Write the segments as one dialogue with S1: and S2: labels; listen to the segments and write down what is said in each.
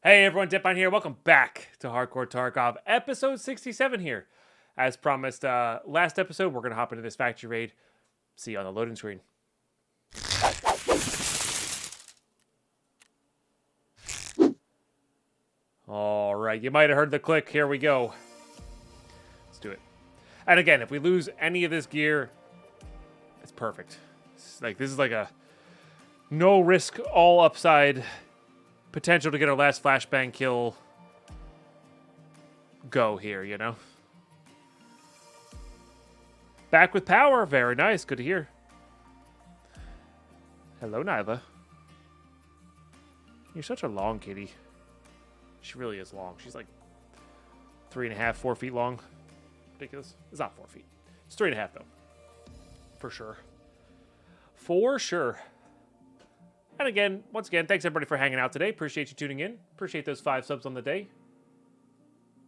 S1: Hey everyone, Dipine here. Welcome back to Hardcore Tarkov, episode 67 here. As promised, last episode, we're going to hop into this factory raid. See you on the loading screen. All right, you might have heard the click. Here we go. Let's do it. And again, if we lose any of this gear, it's perfect. This is like a no risk, all upside potential to get our last flashbang kill go here, you know? Back with power. Very nice. Good to hear. Hello, Nyla. You're such a long kitty. She really is long. She's like 3.5, 4 feet long. Ridiculous. It's not 4 feet. It's 3.5 though. For sure. For sure. And again, once again, thanks everybody for hanging out today. Appreciate you tuning in. Appreciate those 5 subs on the day.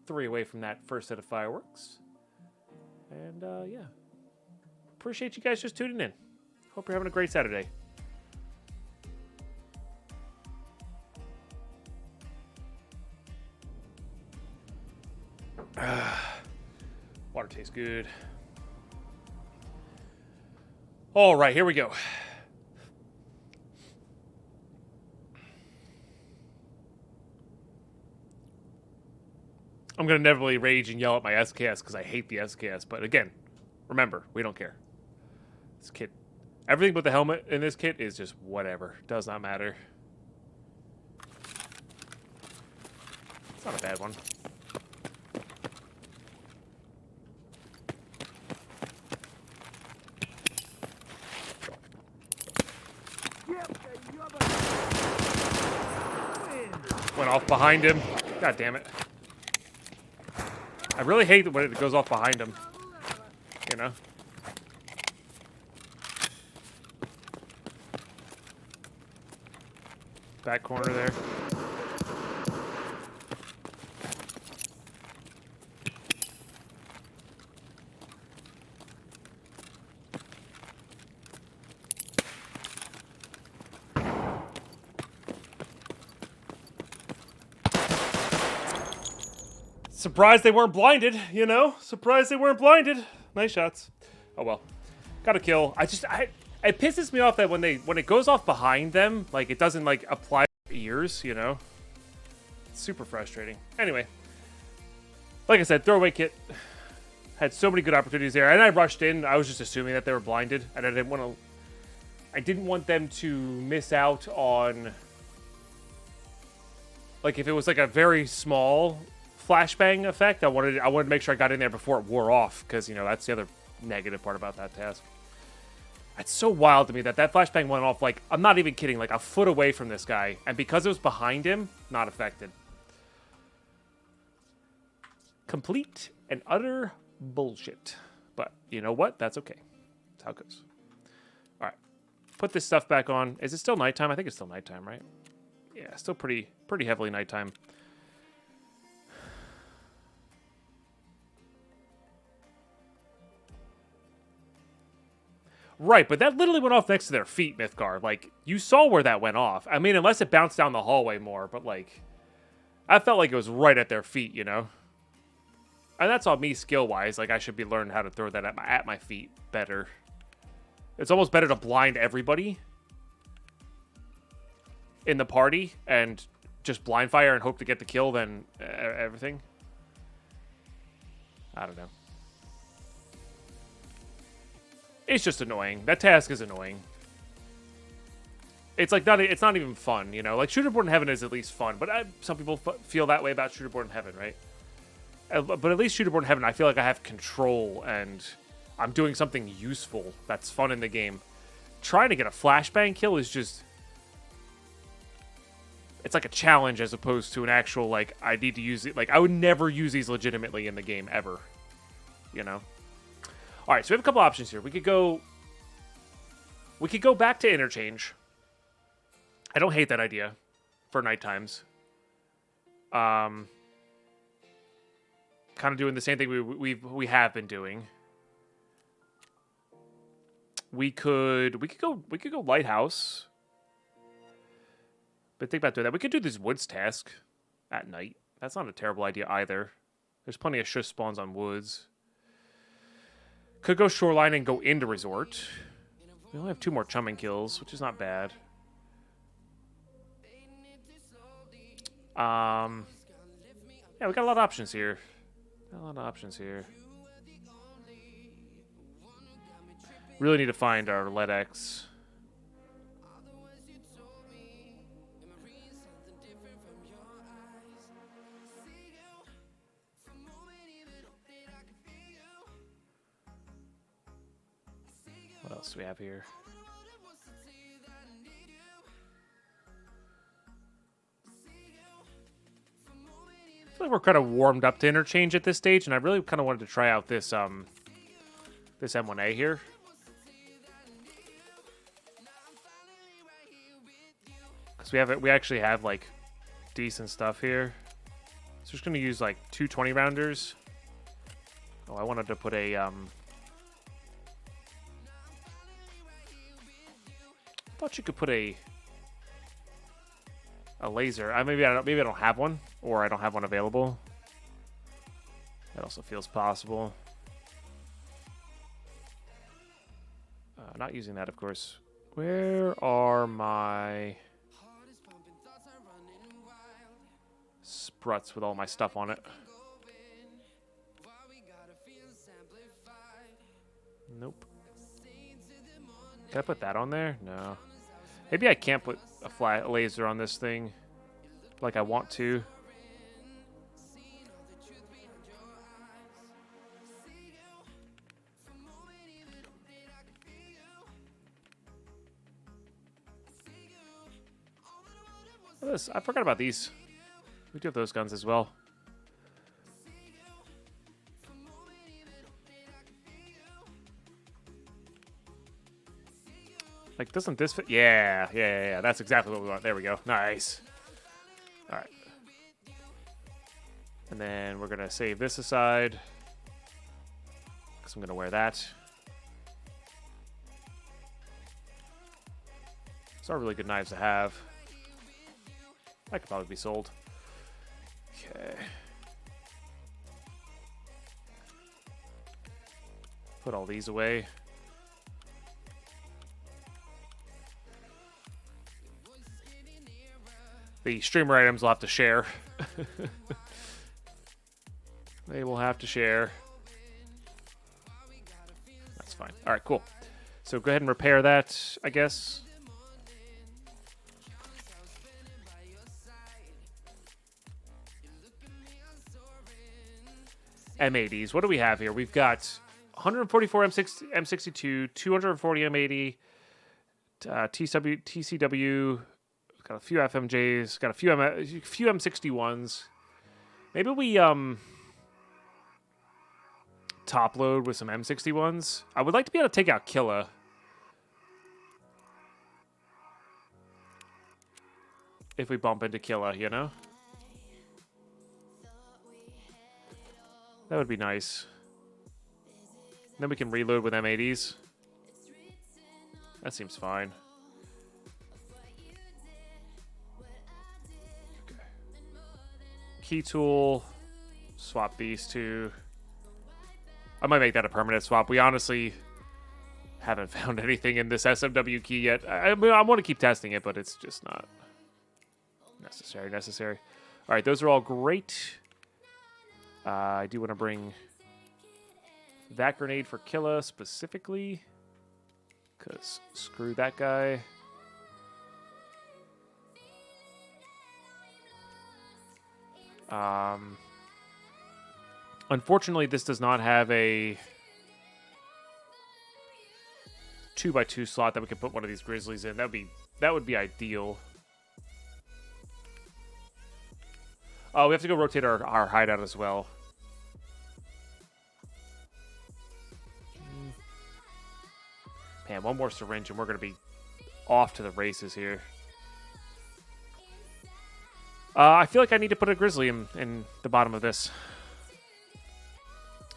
S1: 3 away from that first set of fireworks. And yeah. Appreciate you guys just tuning in. Hope you're having a great Saturday. Water tastes good. All right, here we go. I'm going to inevitably rage and yell at my SKS because I hate the SKS. But again, remember, we don't care. This kit, everything but the helmet in this kit is just whatever. Does not matter. It's not a bad one. Went off behind him. God damn it. I really hate when it goes off behind him. You know? Back corner there. Surprised they weren't blinded, you know? Surprised they weren't blinded. Nice shots. Oh well. Got a kill. It pisses me off that when it goes off behind them, like it doesn't like apply to ears, you know? It's super frustrating. Anyway. Like I said, throwaway kit. Had so many good opportunities there. And I rushed in. I was just assuming that they were blinded. And I didn't want them to miss out on, like, if it was like a very small flashbang effect, I wanted to make sure I got in there before it wore off, because, you know, that's the other negative part about that task. It's so wild to me that flashbang went off, like, I'm not even kidding, like a foot away from this guy, and because it was behind him, not affected. Complete and utter bullshit. But you know what? That's okay. That's how it goes. All right. Put this stuff back on. Is it still nighttime? I think it's still nighttime, right? Yeah, still pretty heavily nighttime. Right, but that literally went off next to their feet, Mythgar. Like, you saw where that went off. I mean, unless it bounced down the hallway more, but, like, I felt like it was right at their feet, you know? And that's all me skill-wise. Like, I should be learning how to throw that at my feet better. It's almost better to blind everybody in the party and just blind fire and hope to get the kill than everything. I don't know. It's just annoying. That task is annoying. It's like it's not even fun, you know? Like, Shooterborn in Heaven is at least fun, but some people feel that way about Shooterborn in Heaven, right? But at least Shooterborn in Heaven, I feel like I have control and I'm doing something useful that's fun in the game. Trying to get a flashbang kill is just... It's like a challenge as opposed to an actual, like, I need to use it. Like, I would never use these legitimately in the game, ever. You know? Alright, so we have a couple options here. We could go back to interchange. I don't hate that idea for night times. Kind of doing the same thing we have been doing. We could go lighthouse. But think about doing that. We could do this woods task. at night. That's not a terrible idea either. There's plenty of shush spawns on woods. Could go shoreline and go into resort. We only have 2 more chumming kills, which is not bad. Yeah, we got a lot of options here. Really need to find our LEDX. What else do we have here? I feel like we're kind of warmed up to interchange at this stage, and I really kind of wanted to try out this this M1A here. Because we actually have like decent stuff here. So just gonna use like 2 20 rounders. Oh, I wanted to put a I thought you could put a laser. Maybe I don't have one, or I don't have one available. That also feels possible. Not using that, of course. Where are my spruts with all my stuff on it? Nope. Can I put that on there? No. Maybe I can't put a laser on this thing like I want to. I forgot about these. We do have those guns as well. Like, doesn't this fit? Yeah. That's exactly what we want. There we go. Nice. All right. And then we're going to save this aside, because I'm going to wear that. These are really good knives to have. That could probably be sold. Okay. Put all these away. The streamer items will have to share. They will have to share. That's fine. All right, cool. So go ahead and repair that, I guess. M80s. What do we have here? We've got 144 M62, 240 M80, TCW. Got a few FMJs. Got a few M61s. Maybe we top load with some M61s. I would like to be able to take out Killa. If we bump into Killa, you know? That would be nice. Then we can reload with M80s. That seems fine. Okay. Key tool. Swap these two. I might make that a permanent swap. We honestly haven't found anything in this SMW key yet. I mean, I want to keep testing it, but it's just not necessary. All right, those are all great. I do want to bring that grenade for Killa specifically, because screw that guy. Unfortunately, this does not have a 2x2 slot that we can put one of these grizzlies in. That would be ideal. Oh, we have to go rotate our hideout as well. Man, one more syringe and we're going to be off to the races here. I feel like I need to put a grizzly in the bottom of this.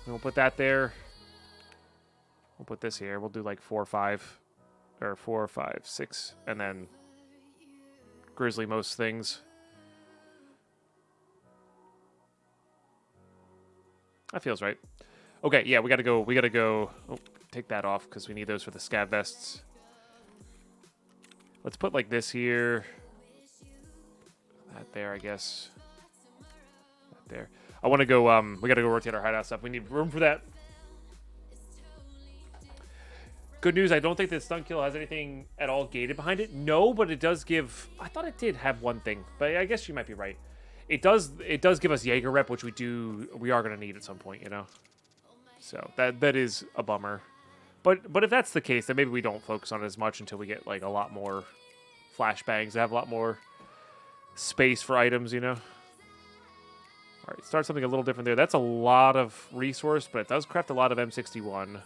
S1: We'll put that there. We'll put this here. We'll do like 4 or 5, or 4, 5, 6, and then grizzly most things. That feels right. Okay, yeah, we gotta go. We gotta go. Oh, take that off because we need those for the scav vests. Let's put like this here. That there, I guess. That there. I want to go. We gotta go rotate our hideout stuff. We need room for that. Good news. I don't think that stun kill has anything at all gated behind it. No, but it does give. I thought it did have one thing, but I guess you might be right. It does. It does give us Jaeger rep, which we are gonna need at some point. You know. So that is a bummer. But if that's the case, then maybe we don't focus on it as much until we get like a lot more flashbangs. Have a lot more space for items, you know. All right, start something a little different there. That's a lot of resource, but it does craft a lot of M61.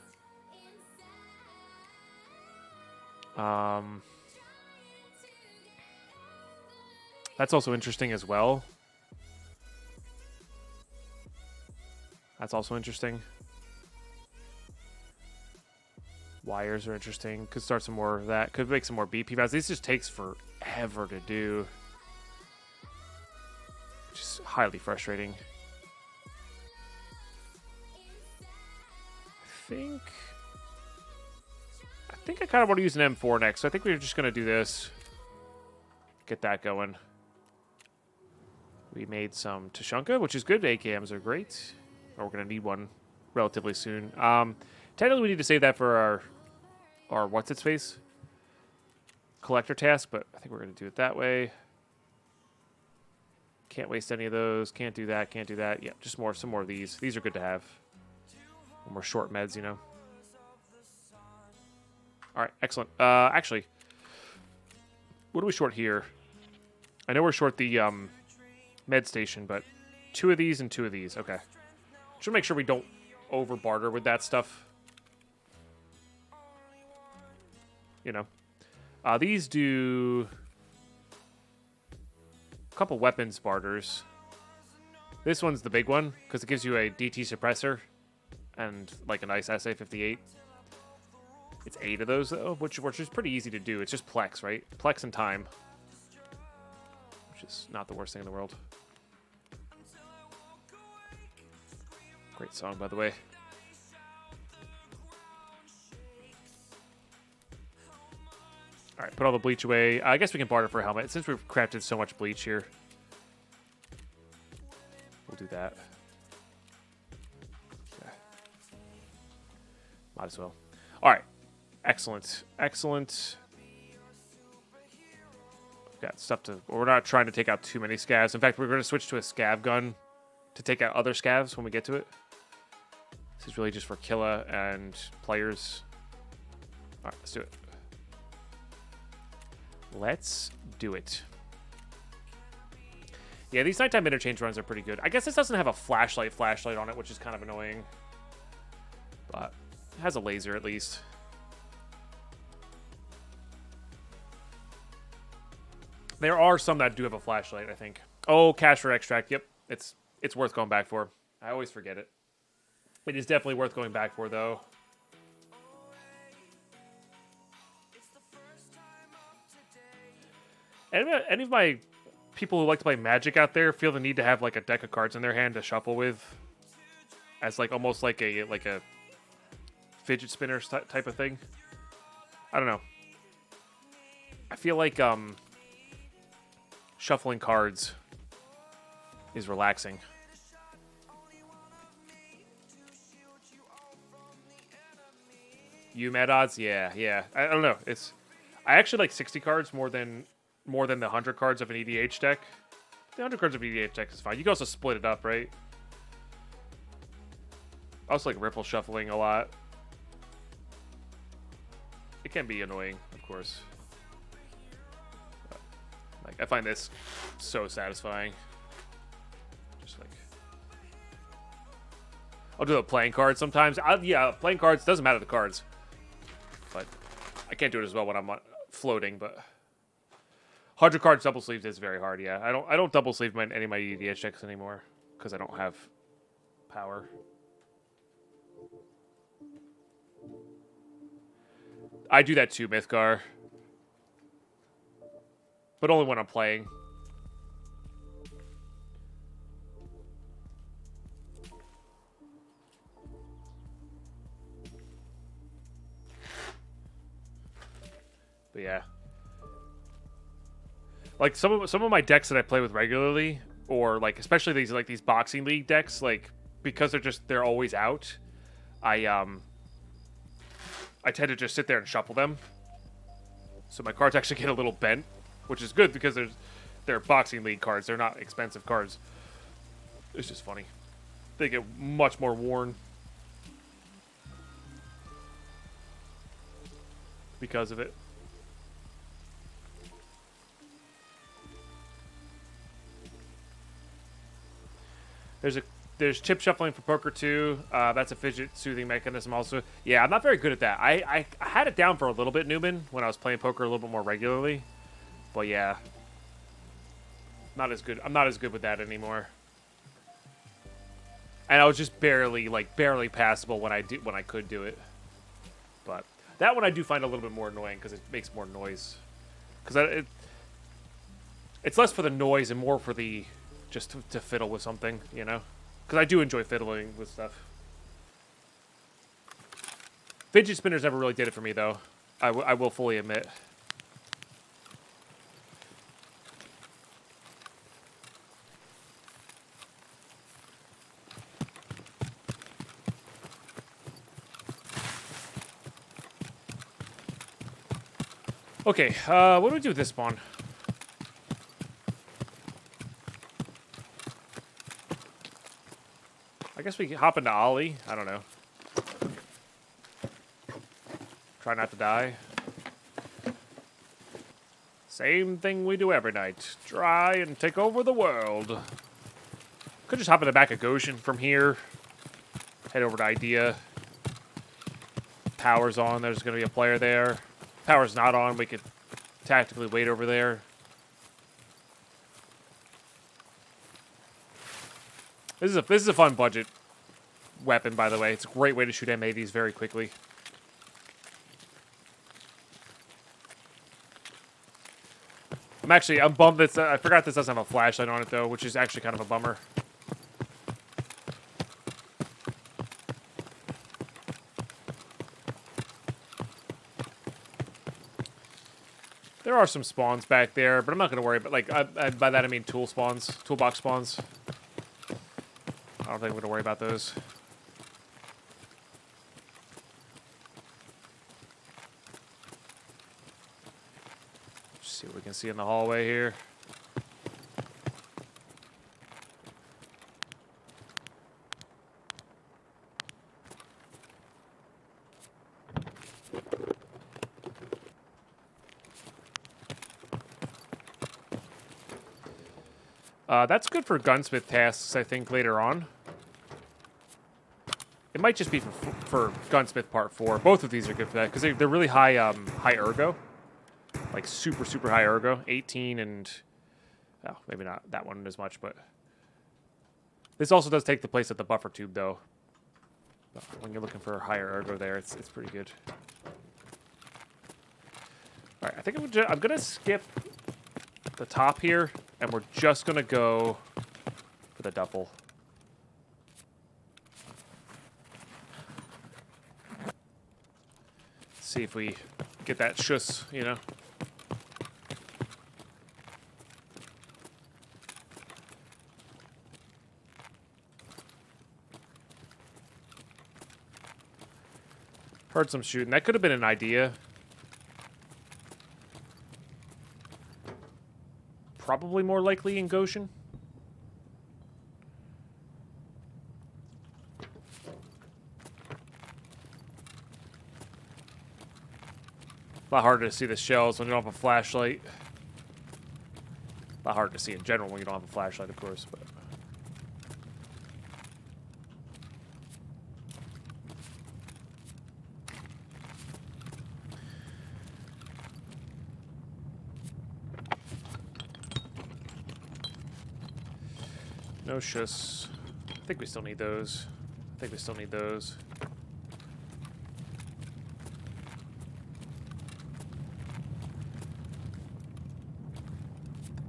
S1: That's also interesting as well. That's also interesting. Wires are interesting. Could start some more of that. Could make some more BP rounds. This just takes forever to do. Which is highly frustrating. I think I kind of want to use an M4 next. So I think we're just going to do this. Get that going. We made some Tushonka, which is good. AKMs are great. Or we're going to need one relatively soon. Technically, we need to save that for our what's-its-face collector task, but I think we're going to do it that way. Can't waste any of those. Can't do that. Can't do that. Yeah, just some more of these. These are good to have. More short meds, you know. All right, excellent. Actually, what are we short here? I know we're short the med station, but 2 of these and 2 of these. Okay. Should make sure we don't over barter with that stuff. You know. These do a couple weapons barters. This one's the big one because it gives you a DT suppressor and like a nice SA-58. It's 8 of those though, which is pretty easy to do. It's just Plex, right? Plex and time, which is not the worst thing in the world. Great song, by the way. All right, put all the bleach away. I guess we can barter for a helmet since we've crafted so much bleach here. We'll do that. Okay. Might as well. All right. Excellent. Excellent. We've got stuff to... We're not trying to take out too many scavs. In fact, we're going to switch to a scav gun to take out other scavs when we get to it. This is really just for Killa and players. All right, let's do it. Let's do it. Yeah, these nighttime interchange runs are pretty good. I guess this doesn't have a flashlight on it, which is kind of annoying. But it has a laser at least. There are some that do have a flashlight, I think. Oh, cash for extract. Yep, it's worth going back for. I always forget it. It is definitely worth going back for, though. Any of my people who like to play Magic out there feel the need to have like a deck of cards in their hand to shuffle with, as like almost like a fidget spinner type of thing? I don't know. I feel like shuffling cards is relaxing. You mad odds? Yeah. I don't know. I actually like 60 cards more than the 100 cards of an EDH deck. The 100 cards of an EDH deck is fine. You can also split it up, right? I also like ripple shuffling a lot. It can be annoying, of course. But, like, I find this so satisfying. Just like... I'll do a playing card sometimes. Yeah, playing cards. Doesn't matter the cards. But I can't do it as well when I'm floating, but... 100 cards double sleeved is very hard, yeah. I don't double sleeve any of my EDH decks anymore because I don't have power. I do that too, Mythgar. But only when I'm playing. But yeah. Like some of my decks that I play with regularly, or like especially these boxing league decks, like because they're always out, I tend to just sit there and shuffle them. So my cards actually get a little bent, which is good because they're boxing league cards. They're not expensive cards. It's just funny. They get much more worn because of it. There's chip shuffling for poker too. That's a fidget soothing mechanism also. Yeah, I'm not very good at that. I had it down for a little bit, Newman, when I was playing poker a little bit more regularly. But yeah, not as good. I'm not as good with that anymore. And I was just barely passable when I could do it. But that one I do find a little bit more annoying because it makes more noise. Because it's less for the noise and more for the just to fiddle with something, you know? Because I do enjoy fiddling with stuff. Fidget spinners never really did it for me, though. I will fully admit. Okay, what do we do with this spawn? I guess we can hop into Ollie. I don't know. Try not to die. Same thing we do every night. Try and take over the world. Could just hop in the back of Goshen from here. Head over to Idea. Power's on. There's going to be a player there. Power's not on. We could tactically wait over there. This is a fun budget weapon, by the way. It's a great way to shoot M80s very quickly. I'm bummed that I forgot this doesn't have a flashlight on it though, which is actually kind of a bummer. There are some spawns back there, but I'm not going to worry about, by that I mean toolbox spawns. I don't think I'm going to worry about those. Just see what we can see in the hallway here. That's good for gunsmith tasks, I think, later on. It might just be for gunsmith part 4. Both of these are good for that, because they're really high high ergo. Like, super, super high ergo. 18 and... Oh, maybe not that one as much, but... This also does take the place of the buffer tube, though. When you're looking for higher ergo there, it's pretty good. Alright, I think I'm going to skip the top here, and we're just going to go for the duffel. See if we get that shuss, you know. Heard some shooting. That could have been an idea. Probably more likely in Goshen. A lot harder to see the shells when you don't have a flashlight. A lot harder to see in general when you don't have a flashlight, of course, but... No shuss. I think we still need those.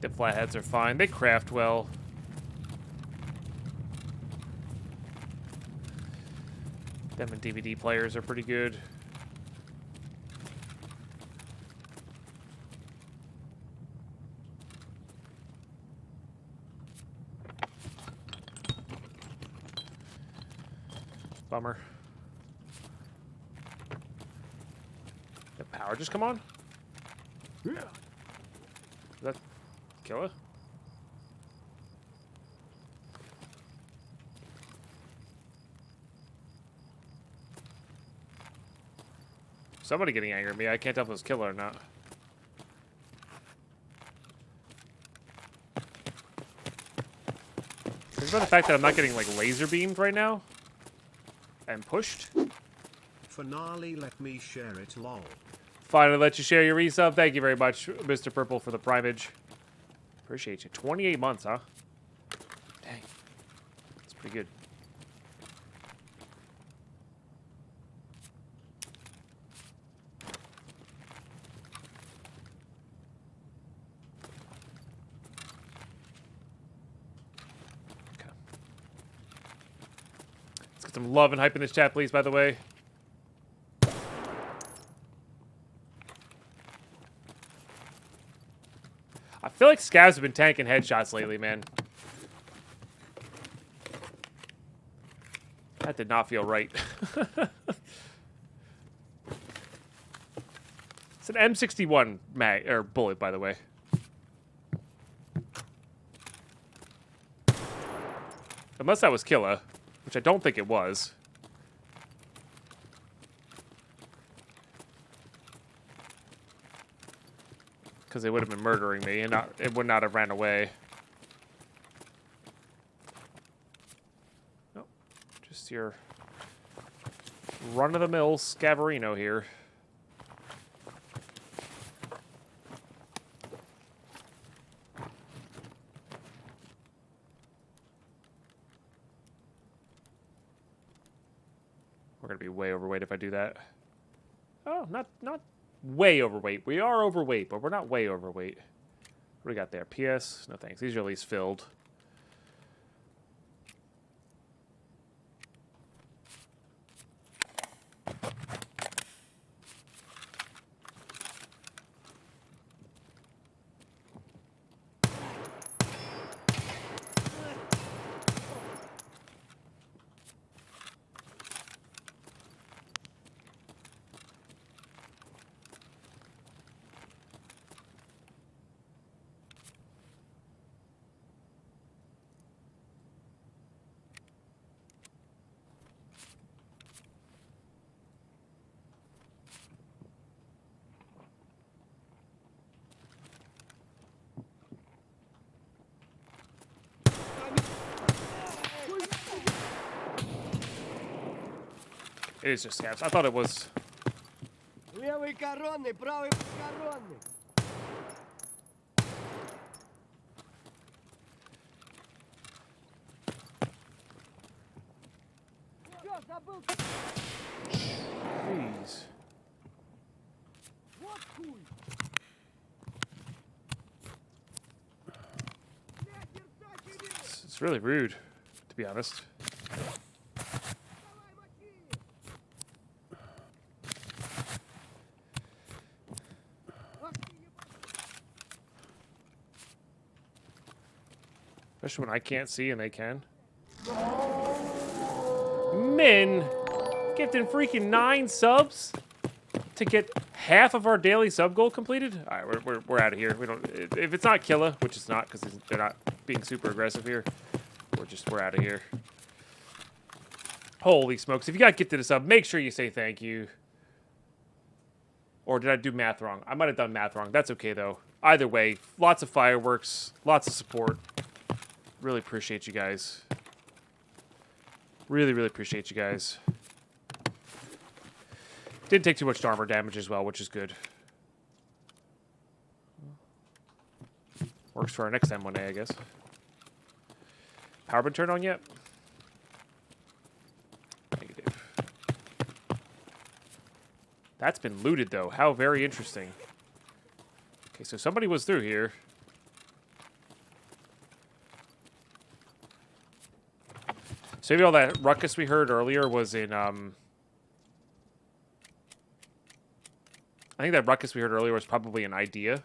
S1: The flatheads are fine. They craft well. Them and DVD players are pretty good. Bummer. The power just come on? Yeah. Is that killer? Somebody getting angry at me. I can't tell if it was killer or not. Think about the fact that I'm not getting like laser beamed right now and pushed.
S2: Finale, let me share it, lol.
S1: Finally let you share your resub. Thank you very much, Mr. Purple, for the primage. Appreciate you. 28 months, huh? Dang. That's pretty good. Okay. Let's get some love and hype in this chat, please, by the way. I feel like scavs have been tanking headshots lately, man. That did not feel right. It's an M61 mag or bullet, by the way. Unless that was Killa, which I don't think it was. Because they would have been murdering me, and it would not have ran away. Nope. Just your run-of-the-mill Scavarino here. We're going to be way overweight if I do that. Oh, not way overweight. We are overweight, but we're not way overweight. What do we got there? PS? No thanks. These are at least filled. It is just scabs. I thought it was.
S3: Левый коронный, правый коронный. Всё, забыл.
S1: Jeez.
S3: Вот хуй.
S1: It's really rude, to be honest. Especially when I can't see and they can. Min gifting freaking 9 subs to get half of our daily sub goal completed. All right, we're out of here. We don't. If it's not Killa, which it's not because they're not being super aggressive here, we're out of here. Holy smokes! If you got gifted a sub, make sure you say thank you. Or did I do math wrong? I might have done math wrong. That's okay though. Either way, lots of fireworks, lots of support. Really appreciate you guys. Really, really appreciate you guys. Didn't take too much armor damage as well, which is good. Works for our next M1A, I guess. Power been turned on yet? Negative. That's been looted, though. How very interesting. Okay, so somebody was through here. So maybe all that ruckus we heard earlier was in, I think that ruckus we heard earlier was probably an idea.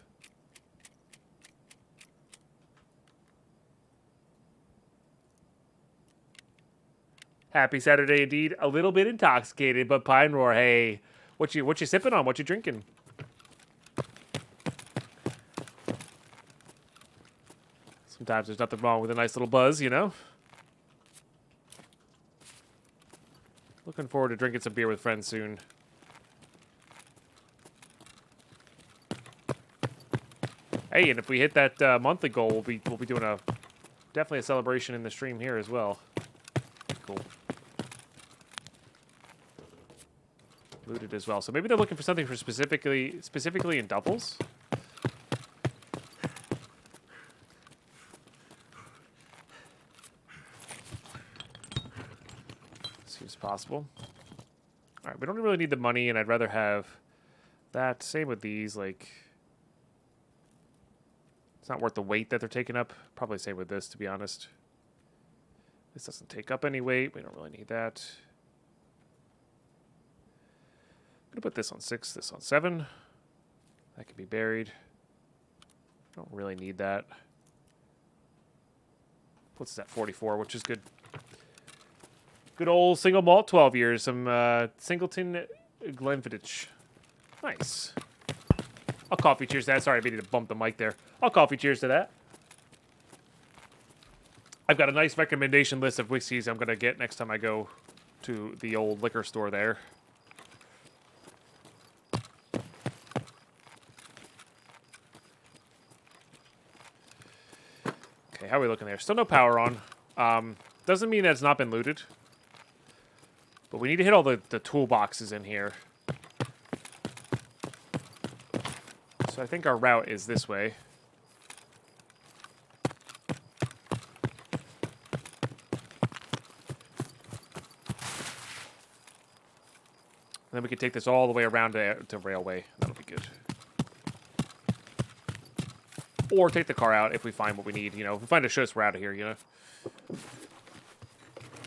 S1: Happy Saturday indeed. A little bit intoxicated, but Pine Roar, hey. What you sipping on? What you drinking? Sometimes there's nothing wrong with a nice little buzz, you know? Looking forward to drinking some beer with friends soon. Hey, and if we hit that monthly goal, we'll be doing definitely a celebration in the stream here as well. Cool. Looted as well. So maybe they're looking for something for specifically in doubles. Seems possible. All right, we don't really need the money, and I'd rather have that. Same with these, like, it's not worth the weight that they're taking up. Probably same with this, to be honest. This doesn't take up any weight. We don't really need that. I'm gonna put this on 6, this on 7. That can be buried. Don't really need that. Puts us at 44, which is good. Good old single malt 12 years. Some Singleton Glenfiddich. Nice. I'll coffee cheers to that. Sorry, I needed to bump the mic there. I'll coffee cheers to that. I've got a nice recommendation list of whiskeys I'm going to get next time I go to the old liquor store there. Okay, how are we looking there? Still no power on. Doesn't mean that it's not been looted. But we need to hit all the toolboxes in here. So I think our route is this way. And then we can take this all the way around to Railway. That'll be good. Or take the car out if we find what we need. You know, if we find a shuss, we're out of here, you know.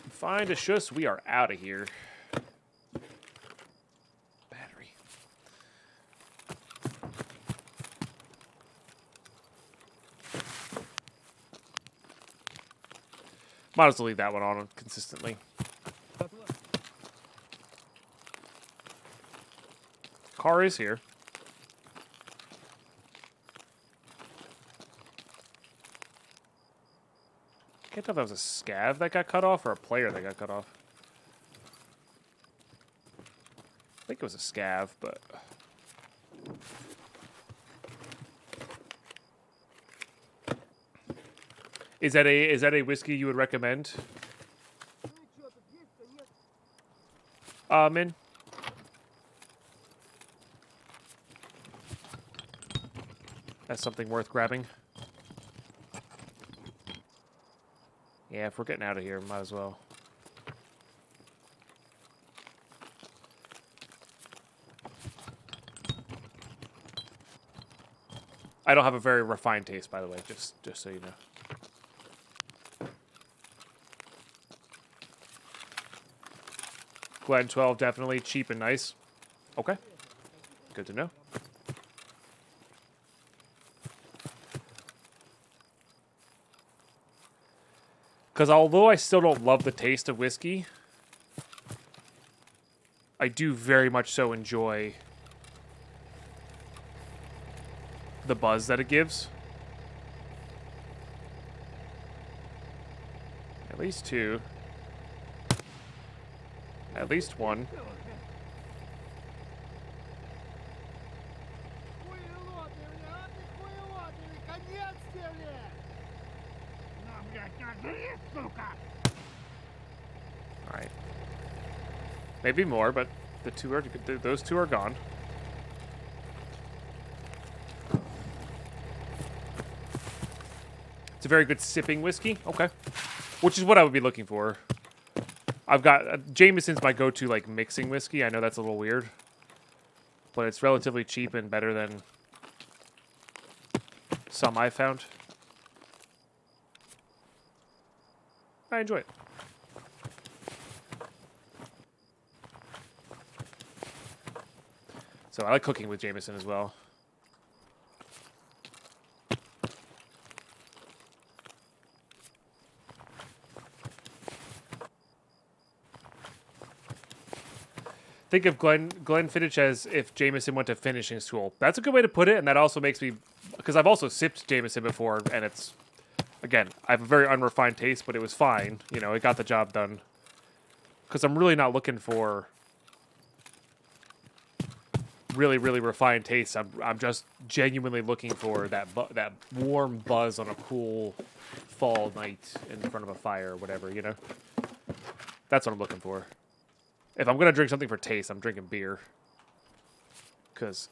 S1: Find a shuss, we are out of here. Battery. Might as well leave that one on consistently. Car is here. Can't tell if that was a scav that got cut off or a player that got cut off. I think it was a scav, but... Is that a whiskey you would recommend? Min? That's something worth grabbing. Yeah, if we're getting out of here, might as well. I don't have a very refined taste, by the way, just so you know. Glen 12, definitely cheap and nice. Okay. Good to know. Because although I still don't love the taste of whiskey, I do very much so enjoy the buzz that it gives. At least 2. At least 1. Alright. Maybe more, but those 2 are gone. It's a very good sipping whiskey. Okay. Which is what I would be looking for. I've got... Jameson's my go-to, like, mixing whiskey. I know that's a little weird. But it's relatively cheap and better than some I've found. I enjoy it. So I like cooking with Jameson as well. think of Glenn Fittich as if Jameson went to finishing school. That's a good way to put it, and that also makes me, because I've also sipped Jameson before, and it's, again, I have a very unrefined taste, but it was fine. You know, it got the job done. Because I'm really not looking for really, really refined taste. I'm just genuinely looking for that warm buzz on a cool fall night in front of a fire or whatever, you know? That's what I'm looking for. If I'm going to drink something for taste, I'm drinking beer. Because,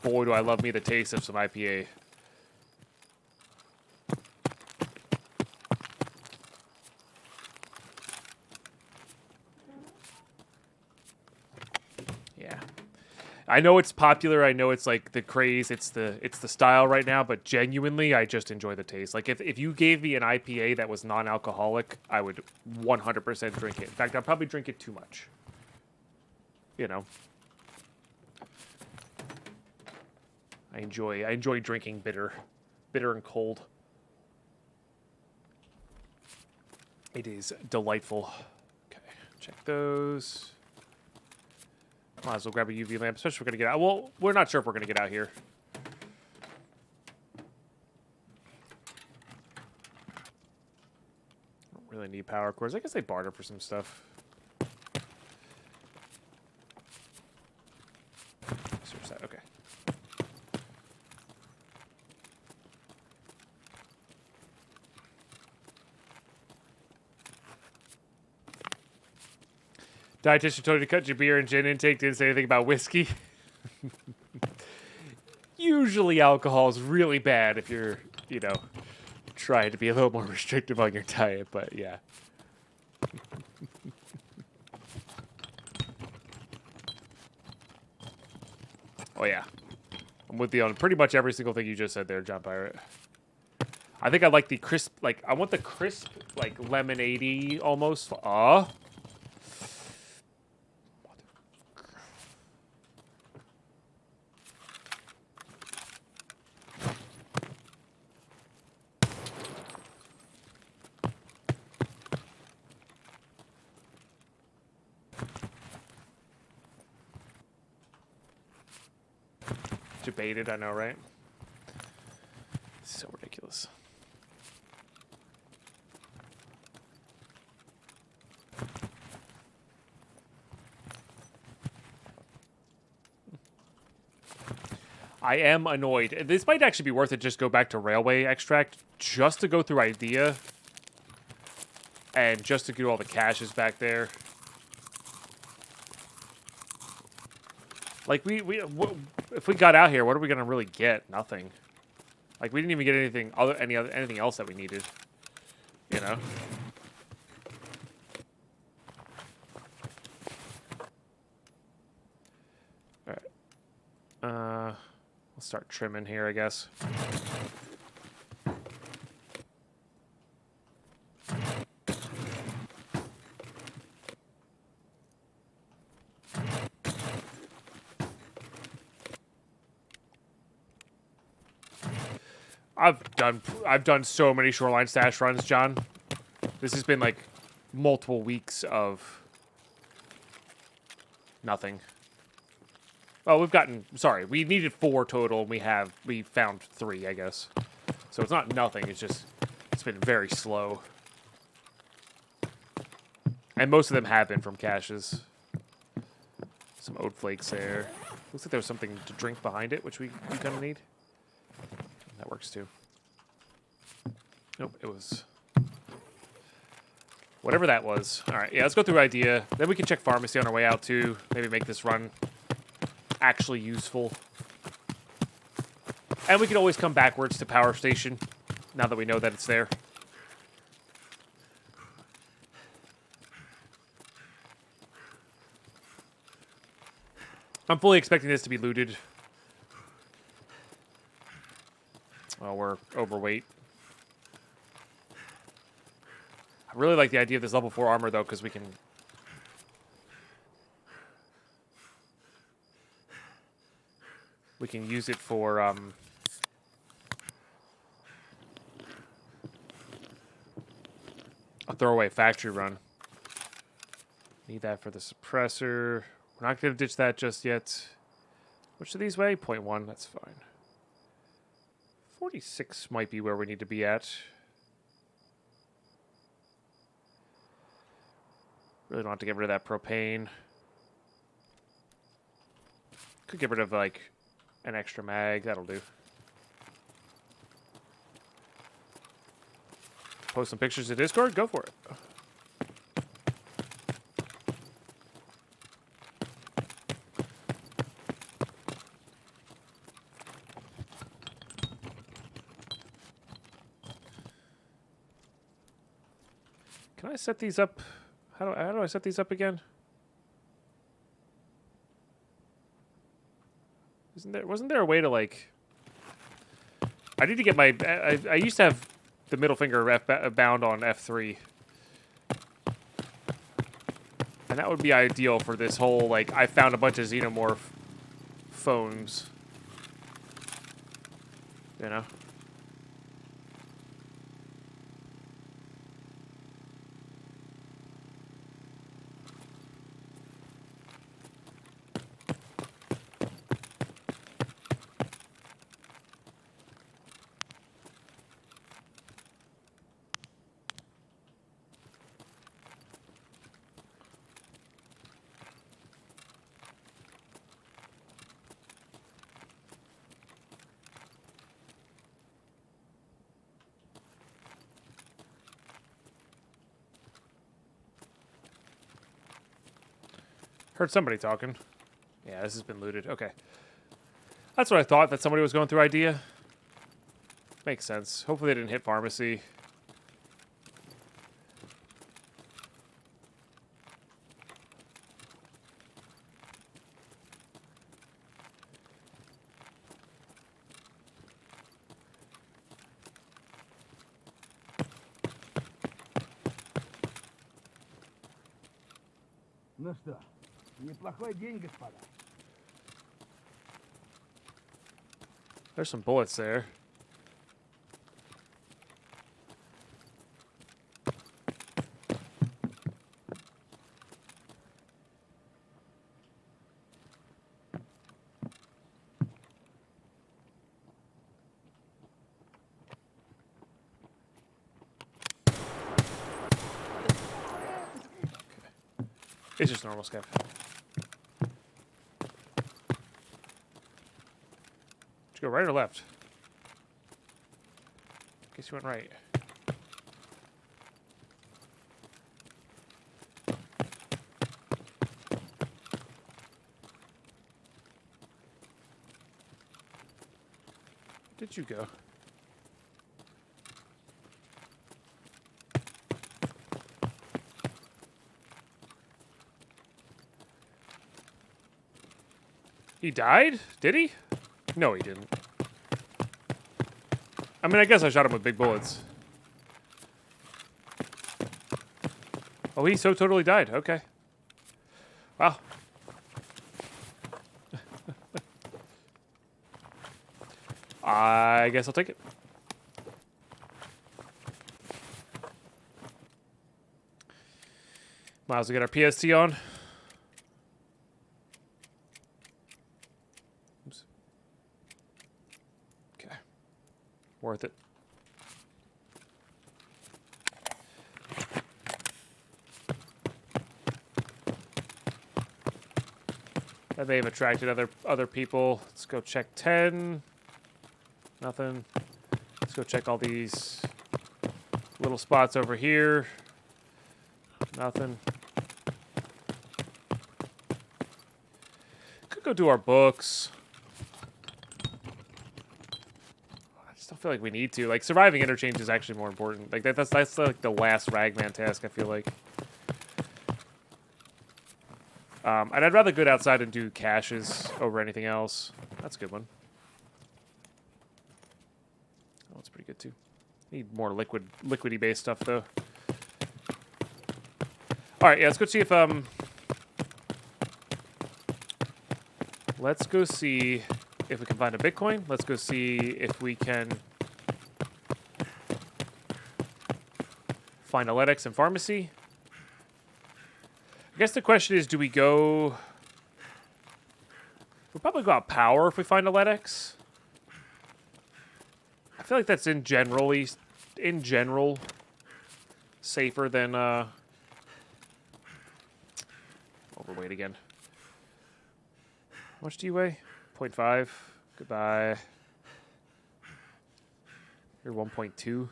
S1: boy, do I love me the taste of some IPA. Yeah. I know it's popular. I know it's like the craze. It's the style right now. But genuinely, I just enjoy the taste. Like if you gave me an IPA that was non-alcoholic, I would 100% drink it. In fact, I'd probably drink it too much. You know. I enjoy drinking bitter and cold. It is delightful. Okay, check those. Might as well grab a UV lamp, especially if we're going to get out. Well, we're not sure if we're going to get out here. Don't really need power cores. I guess they barter for some stuff. Okay. Dietitian told you to cut your beer and gin intake. Didn't say anything about whiskey. Usually alcohol is really bad if you're, you know, trying to be a little more restrictive on your diet, but yeah. Oh yeah. I'm with you on pretty much every single thing you just said there, John Pirate. I think I like the crisp, like, I want the crisp, like, lemonade-y almost. Debated, I know, right? So ridiculous. I am annoyed. This might actually be worth it. Just go back to railway extract just to go through idea and just to get all the caches back there. Like if we got out here, what are we gonna really get? Nothing. Like we didn't even get anything else that we needed. You know. All right. We'll start trimming here, I guess. I've done so many shoreline stash runs, John. This has been like multiple weeks of nothing. Oh, we needed 4 total, and we found 3, I guess. So it's not nothing, it's been very slow. And most of them have been from caches. Some oat flakes there. Looks like there was something to drink behind it, which we kind of need. That works too. Nope, it was whatever that was. All right, yeah, let's go through idea. Then we can check pharmacy on our way out too. Maybe make this run actually useful. And we can always come backwards to power station now that we know that it's there. I'm fully expecting this to be looted. Oh, we're overweight. I really like the idea of this level 4 armor, though, because we can... We can use it for, a throwaway factory run. Need that for the suppressor. We're not going to ditch that just yet. Which do these weigh? 0.1. That's fine. 46 might be where we need to be at. Really don't have to get rid of that propane. Could get rid of, like, an extra mag. That'll do. Post some pictures to Discord? Go for it. Can I set these up? How do I set these up again? Wasn't there a way to, like... I need to get my... I used to have the middle finger bound on F3. And that would be ideal for this whole, like, I found a bunch of xenomorph phones. You know? Heard somebody talking. Yeah, this has been looted. Okay. That's what I thought, that somebody was going through idea. Makes sense. Hopefully they didn't hit pharmacy.
S3: Ну что, неплохой день, господа.
S1: There's some bullets there. It's just normal scav. Did you go right or left? Guess you went right. Where did you go? He died? Did he? No, he didn't. I mean, I guess I shot him with big bullets. Oh, he so totally died. Okay. Wow. I guess I'll take it. Might as well get our PST on. Oops. Okay. Worth it. That may have attracted other people. Let's go check 10. Nothing. Let's go check all these little spots over here. Nothing. Could go do our books. I just don't feel like we need to. Like, surviving interchange is actually more important. Like, that's like the last ragman task, I feel like. And I'd rather go outside and do caches over anything else. That's a good one. Oh, that's pretty good too. Need more liquidy based stuff though. All right, yeah, let's go see if let's go see if we can find a Bitcoin. Let's go see if we can find Aletics and pharmacy. I guess the question is, do we go probably go out power if we find a LEDX. I feel like that's in general safer than overweight again. How much do you weigh? 0.5. Goodbye. You're 1.2.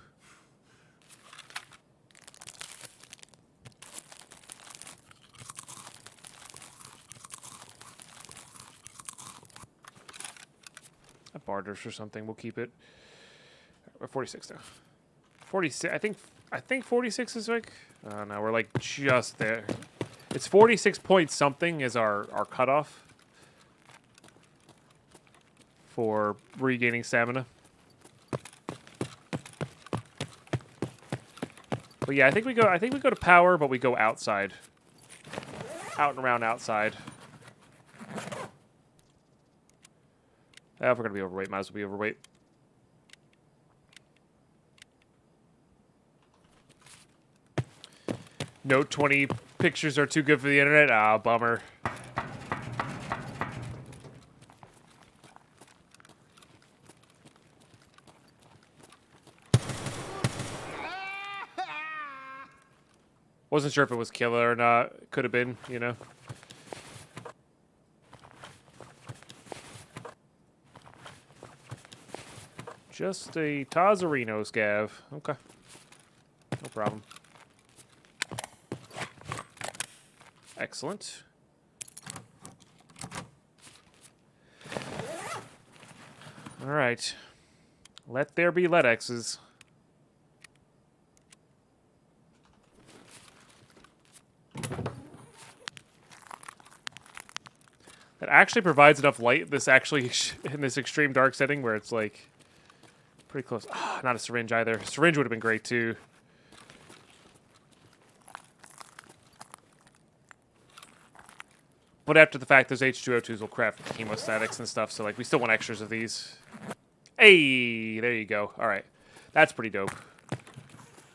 S1: That barters or something. We'll keep it. We're 46 now. 46. I think 46 is like. Oh no, we're like just there. It's 46 point something is our cutoff for regaining stamina. But yeah, I think we go to power, but we go outside. Out and around outside. If we're gonna be overweight, might as well be overweight. Note 20 pictures are too good for the internet. Ah, bummer. Wasn't sure if it was killer or not. Could have been, you know. Just a Tazarino scav. Okay. No problem. Excellent. All right. Let there be LEDXs. That actually provides enough light. This actually, in this extreme dark setting where it's like pretty close. Ah, not a syringe either. Syringe would have been great too. But after the fact, those H2O2s will craft hemostatics and stuff, so like we still want extras of these. Hey, there you go. All right, that's pretty dope.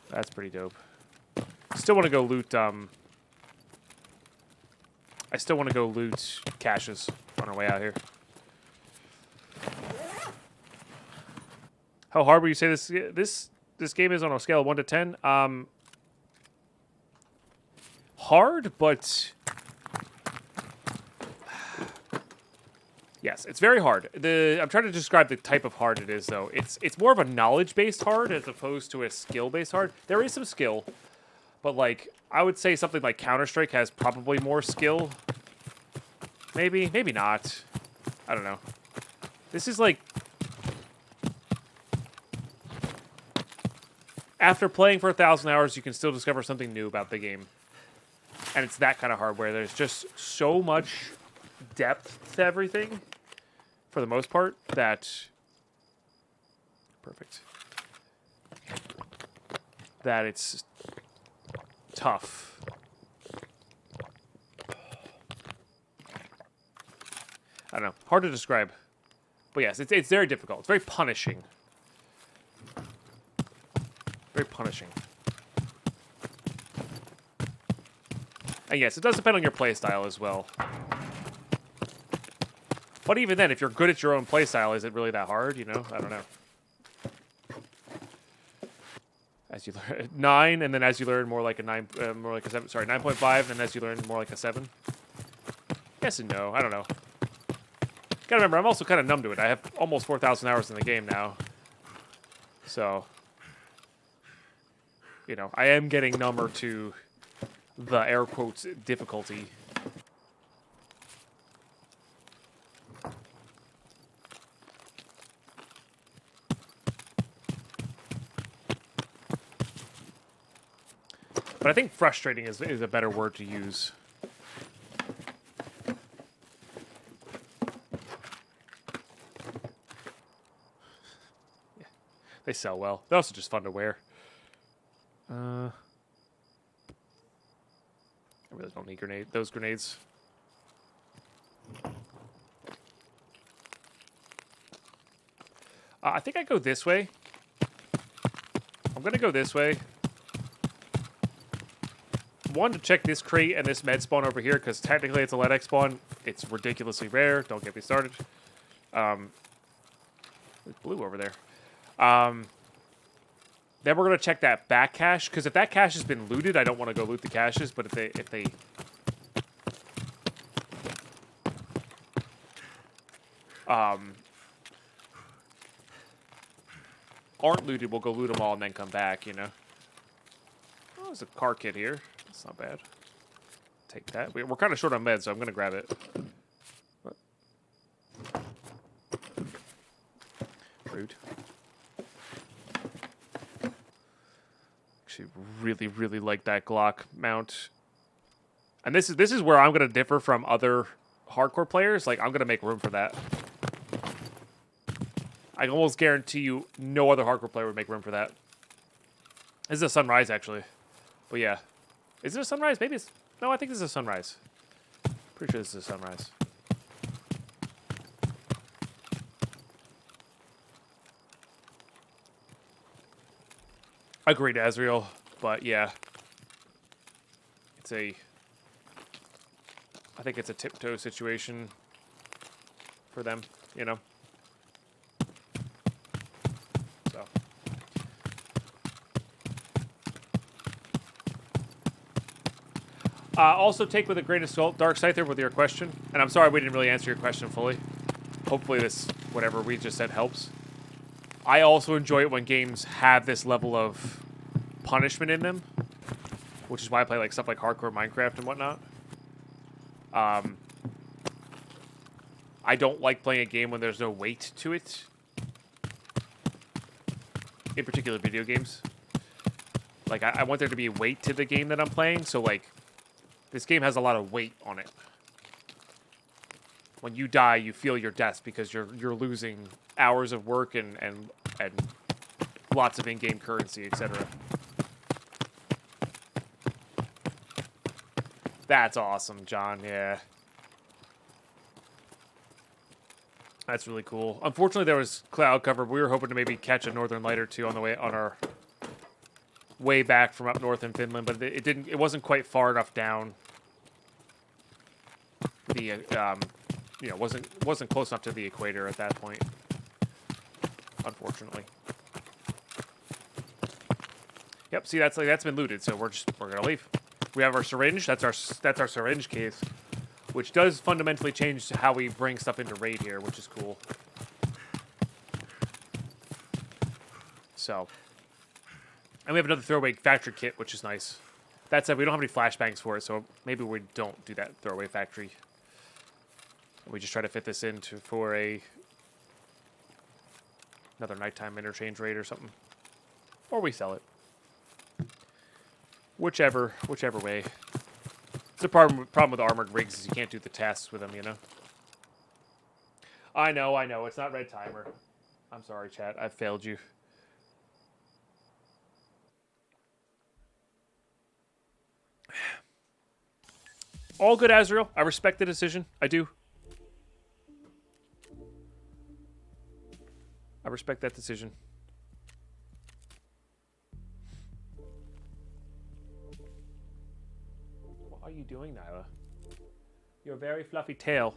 S1: That's pretty dope. Still want to go loot. I still want to go loot caches on our way out here. How hard would you say this game is on a scale of 1 to 10? Hard, but yes, it's very hard. I'm trying to describe the type of hard it is, though. It's more of a knowledge-based hard as opposed to a skill-based hard. There is some skill, but like I would say something like Counter-Strike has probably more skill. Maybe not. I don't know. This is like after playing for 1,000 hours, you can still discover something new about the game, and it's that kind of hard where there's just so much depth to everything. For the most part, that perfect. That it's tough. I don't know. Hard to describe. But yes, it's very difficult. It's very punishing. Very punishing. And yes, it does depend on your playstyle as well. But even then, if you're good at your own playstyle, is it really that hard? You know, I don't know. As you learn 9, and then as you learn more like a 9, more like a 7. Sorry, 9.5, and then as you learn more like a 7. Yes and no. I don't know. Gotta remember, I'm also kind of numb to it. I have almost 4,000 hours in the game now, so you know, I am getting number to the air quotes difficulty. But I think frustrating is a better word to use. Yeah. They sell well. They're also just fun to wear. I really don't need those grenades. I think I go this way. I'm going to go this way. wanted to check this crate and this med spawn over here because technically it's a LEDX spawn. It's ridiculously rare. Don't get me started. There's blue over there. Then we're gonna check that back cache because if that cache has been looted, I don't want to go loot the caches. But if they aren't looted, we'll go loot them all and then come back. You know. Oh, there's a car kit here. That's not bad. Take that. We're kind of short on meds, so I'm gonna grab it. What? Rude. Actually, really like that Glock mount. And this is where I'm gonna differ from other hardcore players. Like I'm gonna make room for that. I can almost guarantee you, no other hardcore player would make room for that. This is a sunrise, actually. But yeah, is it a sunrise? Maybe it's no. I think this is a sunrise. Pretty sure this is a sunrise. Agreed, Azriel. But yeah, it's a. I think it's a tiptoe situation for them. You know. So. Also take with a grain of salt, Dark Scyther, with your question. And I'm sorry we didn't really answer your question fully. Hopefully this, whatever we just said, helps. I also enjoy it when games have this level of punishment in them. Which is why I play like stuff like hardcore Minecraft and whatnot. I don't like playing a game when there's no weight to it. In particular, video games. Like, I want there to be weight to the game that I'm playing, so like... This game has a lot of weight on it. When you die, you feel your death because you're losing hours of work and lots of in-game currency, etc. That's awesome, John. Yeah. That's really cool. Unfortunately, there was cloud cover. We were hoping to maybe catch a northern light or two on the way on our way back from up north in Finland, but it didn't. It wasn't quite far enough down. The you know, wasn't close enough to the equator at that point. Unfortunately. Yep. See, that's been looted, so we're gonna leave. We have our syringe. That's our syringe case, which does fundamentally change how we bring stuff into raid here, which is cool. So. And we have another throwaway factory kit, which is nice. That said, we don't have any flashbangs for it, so maybe we don't do that throwaway factory. We just try to fit this into for another nighttime interchange raid or something. Or we sell it. Whichever way. It's a problem with armored rigs is you can't do the tasks with them, you know? I know. It's not red timer. I'm sorry, chat. I failed you. All good, Azrael. I respect the decision. I do. I respect that decision. What are you doing, Nyla? Your very fluffy tail.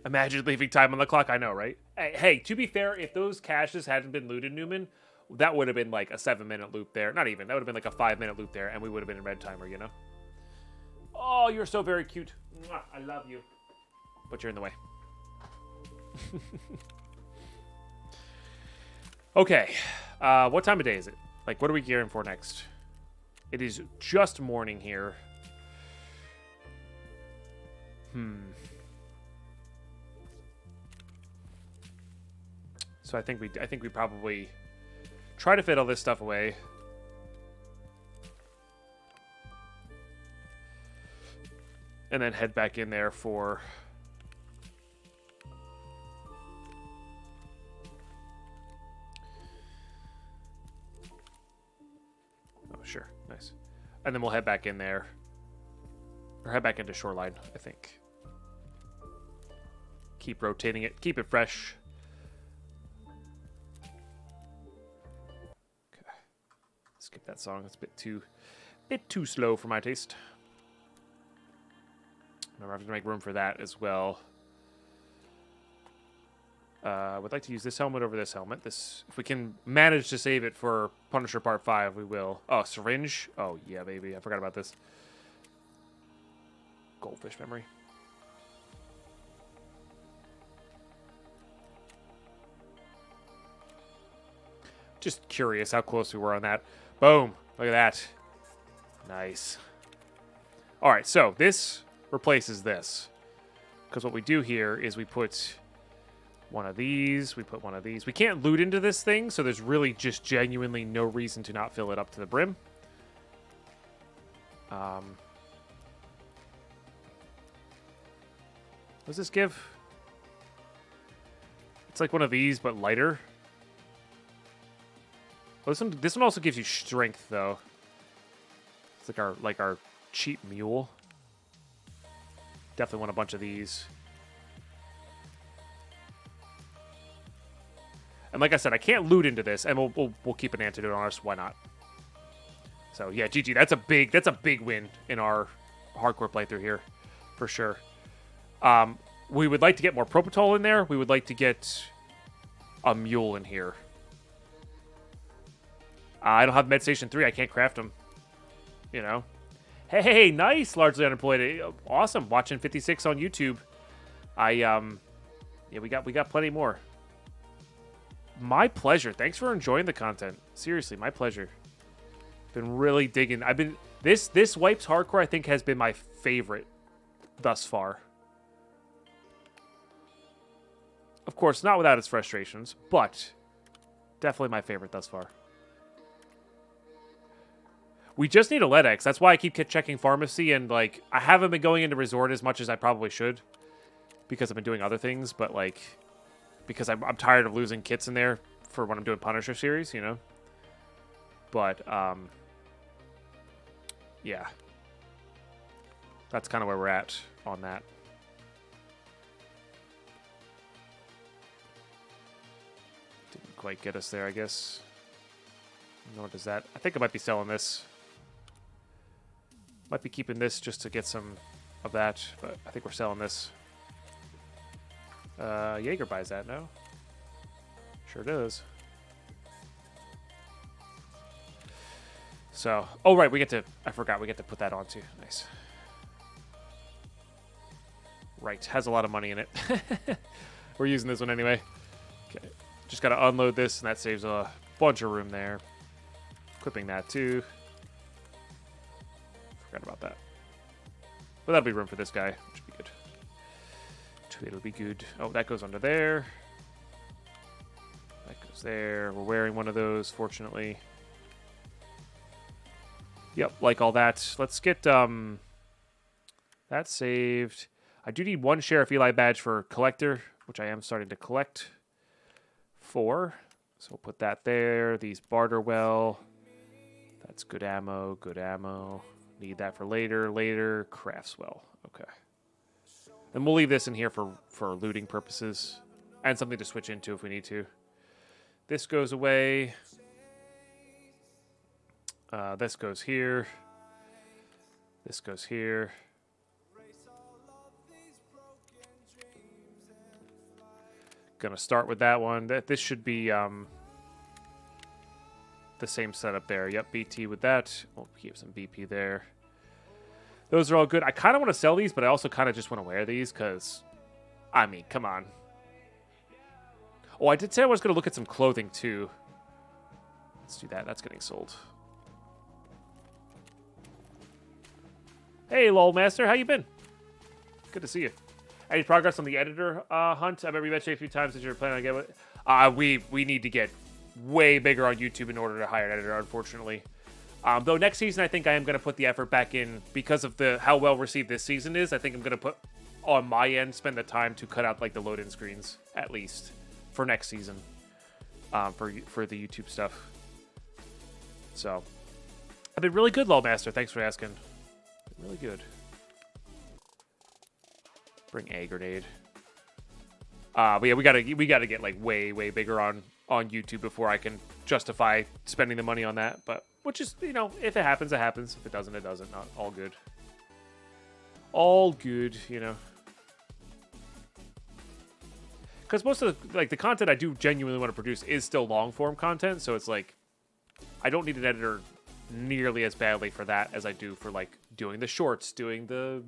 S1: Imagine leaving time on the clock. I know, right? Hey, to be fair, if those caches hadn't been looted, Newman, that would have been like a 7-minute loop there. Not even. That would have been like a 5-minute loop there, and we would have been in red timer, you know? Oh, you're so very cute. Mwah, I love you. But you're in the way. Okay. What time of day is it? Like, what are we gearing for next? It is just morning here. So I think we probably try to fit all this stuff away. And then head back in there for... Oh, sure. Nice. And then we'll head back in there. Or head back into Shoreline, I think. Keep rotating it. Keep it fresh. Okay. Skip that song. It's a bit bit too slow for my taste. Remember, I have to make room for that as well. I would like to use this helmet over this helmet. This, if we can manage to save it for Punisher Part 5, we will. Oh, syringe? Oh, yeah, baby. I forgot about this. Goldfish memory. Just curious how close we were on that. Boom. Look at that. Nice. All right, so this replaces this. Because what we do here is we put one of these. We put one of these. We can't loot into this thing, so there's really just genuinely no reason to not fill it up to the brim. What does this give? It's like one of these, but lighter. Well, this one also gives you strength, though. It's like our cheap mule. Definitely want a bunch of these. And like I said, I can't loot into this, and we'll keep an antidote on us. Why not? So yeah, GG. That's a big win in our hardcore playthrough here, for sure. We would like to get more propofol in there. We would like to get a mule in here. I don't have Med Station 3. I can't craft them. You know. Hey, nice. Largely unemployed. Awesome. Watching 56 on YouTube. Yeah, we got plenty more. My pleasure. Thanks for enjoying the content. Seriously, my pleasure. Been really digging. This Wipes Hardcore, I think, has been my favorite thus far. Of course, not without its frustrations, but definitely my favorite thus far. We just need a LEDX. That's why I keep checking pharmacy, and like I haven't been going into resort as much as I probably should because I've been doing other things, but like because I'm tired of losing kits in there for when I'm doing Punisher series, you know. But yeah, that's kind of where we're at on that. Didn't quite get us there, I guess. Nor does that. I think I might be selling this. Might be keeping this just to get some of that, but I think we're selling this. Jaeger buys that, no? Sure does. So, oh right, I forgot, we get to put that on too. Nice. Right, has a lot of money in it. We're using this one anyway. Okay, just gotta unload this, and that saves a bunch of room there. Clipping that too. Forgot about that. But that'll be room for this guy, which will be good. It'll be good. Oh, that goes under there. That goes there. We're wearing one of those, fortunately. Yep, like all that. Let's get that saved. I do need one Sheriff Eli badge for collector, which I am starting to collect 4. So we'll put that there. These barter well. That's good ammo, good ammo. Need that for later. Later, crafts well. Okay. And we'll leave this in here for looting purposes. And something to switch into if we need to. This goes away. This goes here. This goes here. Gonna start with that one. This should be the same setup there. Yep, BT with that. We'll keep some BP there. Those are all good. I kind of want to sell these, but I also kind of just want to wear these because, I mean, come on. Oh, I did say I was going to look at some clothing too. Let's do that. That's getting sold. Hey, LOL Master. How you been? Good to see you. Any progress on the editor hunt? I remember you mentioned a few times that you were planning on getting it. We need to get way bigger on YouTube in order to hire an editor, unfortunately. Though next season, I think I am going to put the effort back in because of how well received this season is. I think I'm going to put, on my end, spend the time to cut out like the load-in screens, at least, for next season, for the YouTube stuff. So, I've been really good, LOL Master. Thanks for asking. Been really good. Bring a grenade. But yeah, we gotta get like way bigger on YouTube before I can justify spending the money on that. But which is, you know, if it happens, it happens. If it doesn't, it doesn't. Not all good. All good, you know. Because most of the, like, the content I do genuinely want to produce is still long form content, so it's like I don't need an editor nearly as badly for that as I do for like doing the shorts, doing the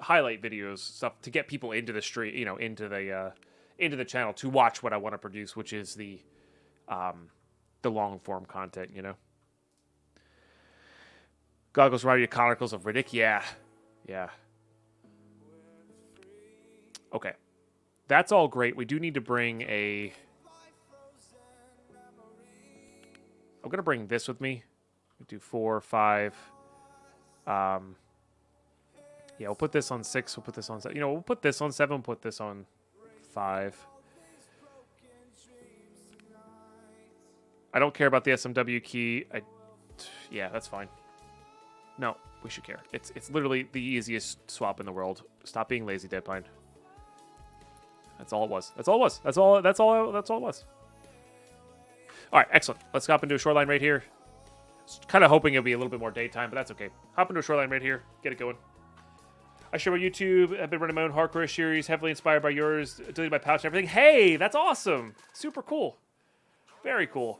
S1: highlight videos, stuff to get people into the stream, you know, into the channel to watch what I want to produce, which is the long form content, you know. Goggles Radio Chronicles of Riddick, yeah. Okay. That's all great. We do need to bring a... I'm going to bring this with me. Do 4, 5. Yeah, we'll put this on 6. We'll put this on 7. You know, we'll put this on 7. We'll put this on 5. I don't care about the SMW key. Yeah, that's fine. No, we should care. It's literally the easiest swap in the world. Stop being lazy, Deadpine. That's all it was. That's all it was. That's all it was. All right, excellent. Let's hop into a shoreline right here. Kind of hoping it'll be a little bit more daytime, but that's okay. Hop into a shoreline right here. Get it going. I share my YouTube. I've been running my own hardcore series, heavily inspired by yours, deleted my pouch and everything. Hey, that's awesome. Super cool. Very cool.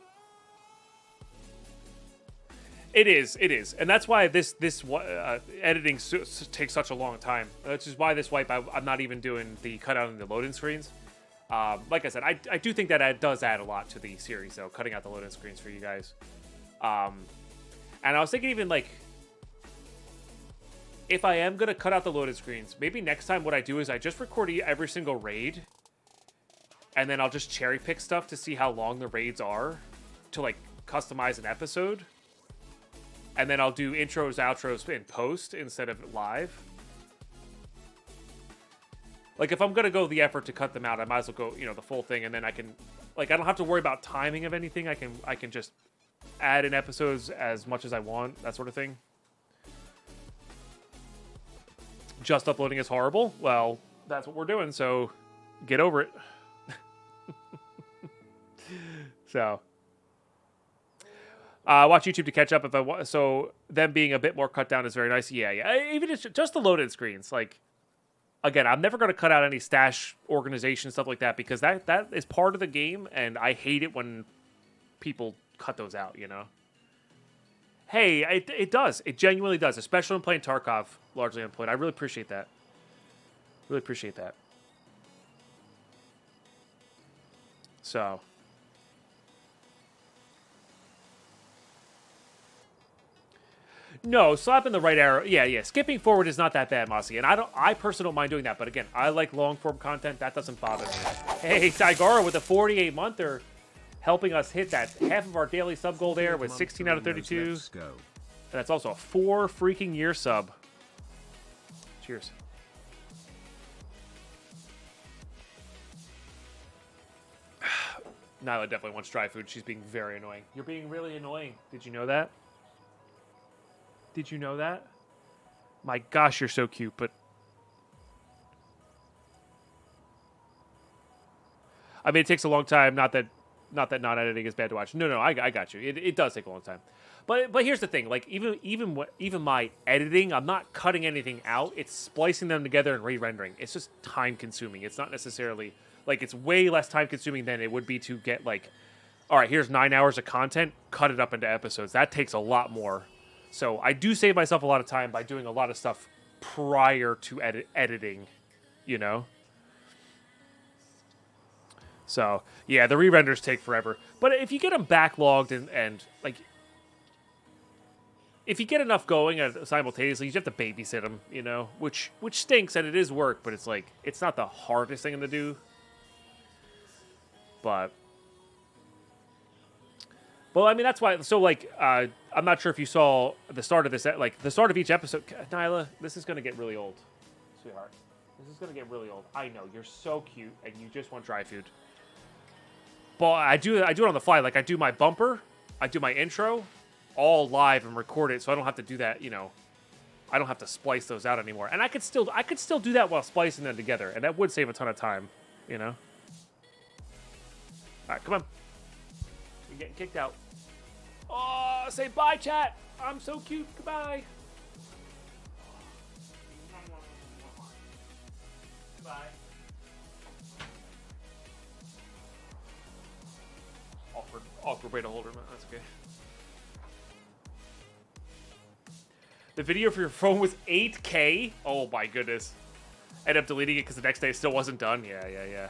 S1: It is. And that's why this editing takes such a long time. Which is why this wipe, I'm not even doing the cutout and the loading screens. Like I said, I do think that does add a lot to the series, though, cutting out the loading screens for you guys. And I was thinking even, like, if I am going to cut out the loading screens, maybe next time what I do is I just record every single raid, and then I'll just cherry pick stuff to see how long the raids are to, like, customize an episode. And then I'll do intros, outros in post instead of live. Like, if I'm going to go the effort to cut them out, I might as well go, you know, the full thing. And then I can, like, I don't have to worry about timing of anything. I can just add in episodes as much as I want, that sort of thing. Just uploading is horrible. Well, that's what we're doing, so get over it. So... watch YouTube to catch up if I want. So them being a bit more cut down is very nice. Yeah. Even just the loaded screens. Like, again, I'm never going to cut out any stash organization stuff like that because that is part of the game, and I hate it when people cut those out. You know. Hey, it does. It genuinely does, especially when playing Tarkov largely unplayed. I really appreciate that. Really appreciate that. So. No, slapping the right arrow. Yeah. Skipping forward is not that bad, Mossy. And I personally don't mind doing that. But again, I like long form content. That doesn't bother me. Hey, Tigara with a 48-monther helping us hit that half of our daily sub goal there with 16 out of 32.
S2: Let's go.
S1: And that's also a 4 freaking year sub. Cheers. Nyla definitely wants dry food. She's being very annoying. You're being really annoying. Did you know that? Did you know that? My gosh, you're so cute, but... I mean, it takes a long time. Not that non-editing is bad to watch. No, I got you. It does take a long time. But here's the thing. Like, even my editing, I'm not cutting anything out. It's splicing them together and re-rendering. It's just time-consuming. It's not necessarily... Like, it's way less time-consuming than it would be to get, like... All right, here's 9 hours of content. Cut it up into episodes. That takes a lot more. So I do save myself a lot of time by doing a lot of stuff prior to editing, you know? So, yeah, the re-renders take forever. But if you get them backlogged and like, if you get enough going simultaneously, you just have to babysit them, you know? Which stinks, and it is work, but it's like, it's not the hardest thing to do. But... Well, I mean, that's why... So, like, I'm not sure if you saw the start of this... Like, the start of each episode... Nyla, this is going to get really old, sweetheart. This is going to get really old. I know, you're so cute, and you just want dry food. But I do it on the fly. Like, I do my bumper, I do my intro, all live and record it, so I don't have to do that, you know... I don't have to splice those out anymore. And I could still do that while splicing them together, and that would save a ton of time, you know? All right, come on. You're getting kicked out. Oh, say bye, chat. I'm so cute. Goodbye. Goodbye. Awkward way to hold her. That's okay. The video for your phone was 8K? Oh my goodness. I ended up deleting it because the next day it still wasn't done. Yeah.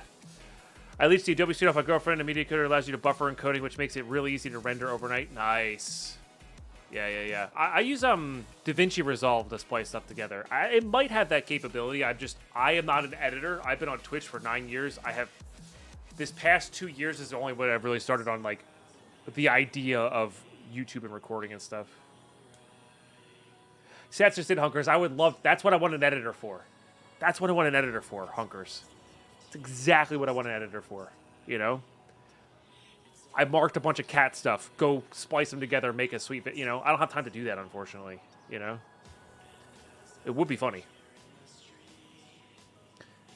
S1: I leached the Adobe Suite off my girlfriend. A media coder allows you to buffer encoding, which makes it really easy to render overnight. Nice. Yeah. I use DaVinci Resolve to splice stuff together. It might have that capability. I am not an editor. I've been on Twitch for 9 years. This past 2 years is the only when I've really started on like the idea of YouTube and recording and stuff. Sats just did Hunkers. That's what I want an editor for. That's what I want an editor for, Hunkers. It's exactly what I want an editor for, you know? I marked a bunch of cat stuff. Go splice them together, make a sweet bit, you know? I don't have time to do that, unfortunately, you know? It would be funny.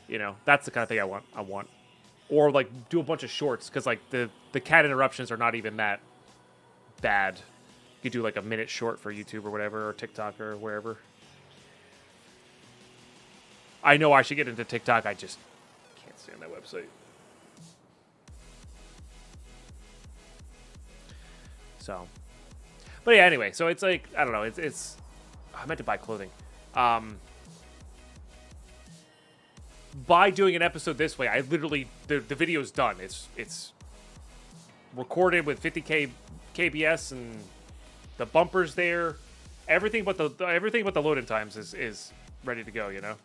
S1: You know, that's the kind of thing I want. Or, like, do a bunch of shorts, because, like, the cat interruptions are not even that bad. You could do, like, a minute short for YouTube or whatever, or TikTok or wherever. I know I should get into TikTok. I just can't stand that website. So. But, yeah, anyway. So, it's like, I don't know. It's I meant to buy clothing. By doing an episode this way, I literally the video's done. It's recorded with 50K KBS and the bumpers there. Everything but the loading times is ready to go, you know.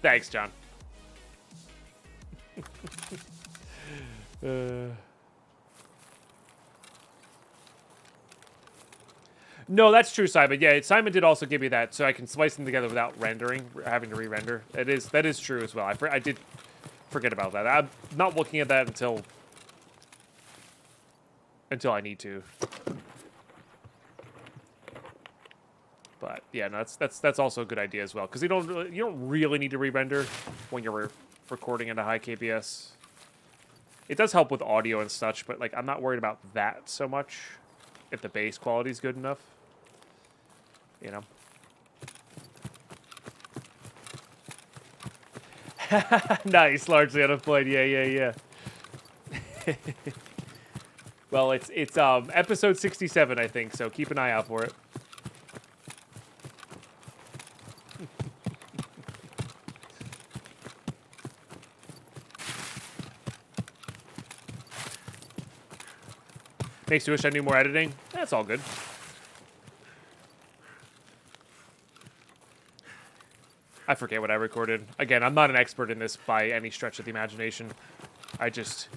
S1: Thanks, John. No, that's true, Simon. Yeah, Simon did also give me that, so I can splice them together without having to re-render. That is true as well. I did forget about that. I'm not looking at that until I need to. But yeah, no, that's also a good idea as well, because you don't really need to re-render when you're recording at a high KBS. It does help with audio and such, but like I'm not worried about that so much if the bass quality is good enough. You know. Nice, largely unemployed. Yeah. Well, it's episode 67, I think, so keep an eye out for it. Makes you wish I knew more editing. That's all good. I forget what I recorded. Again, I'm not an expert in this by any stretch of the imagination. I just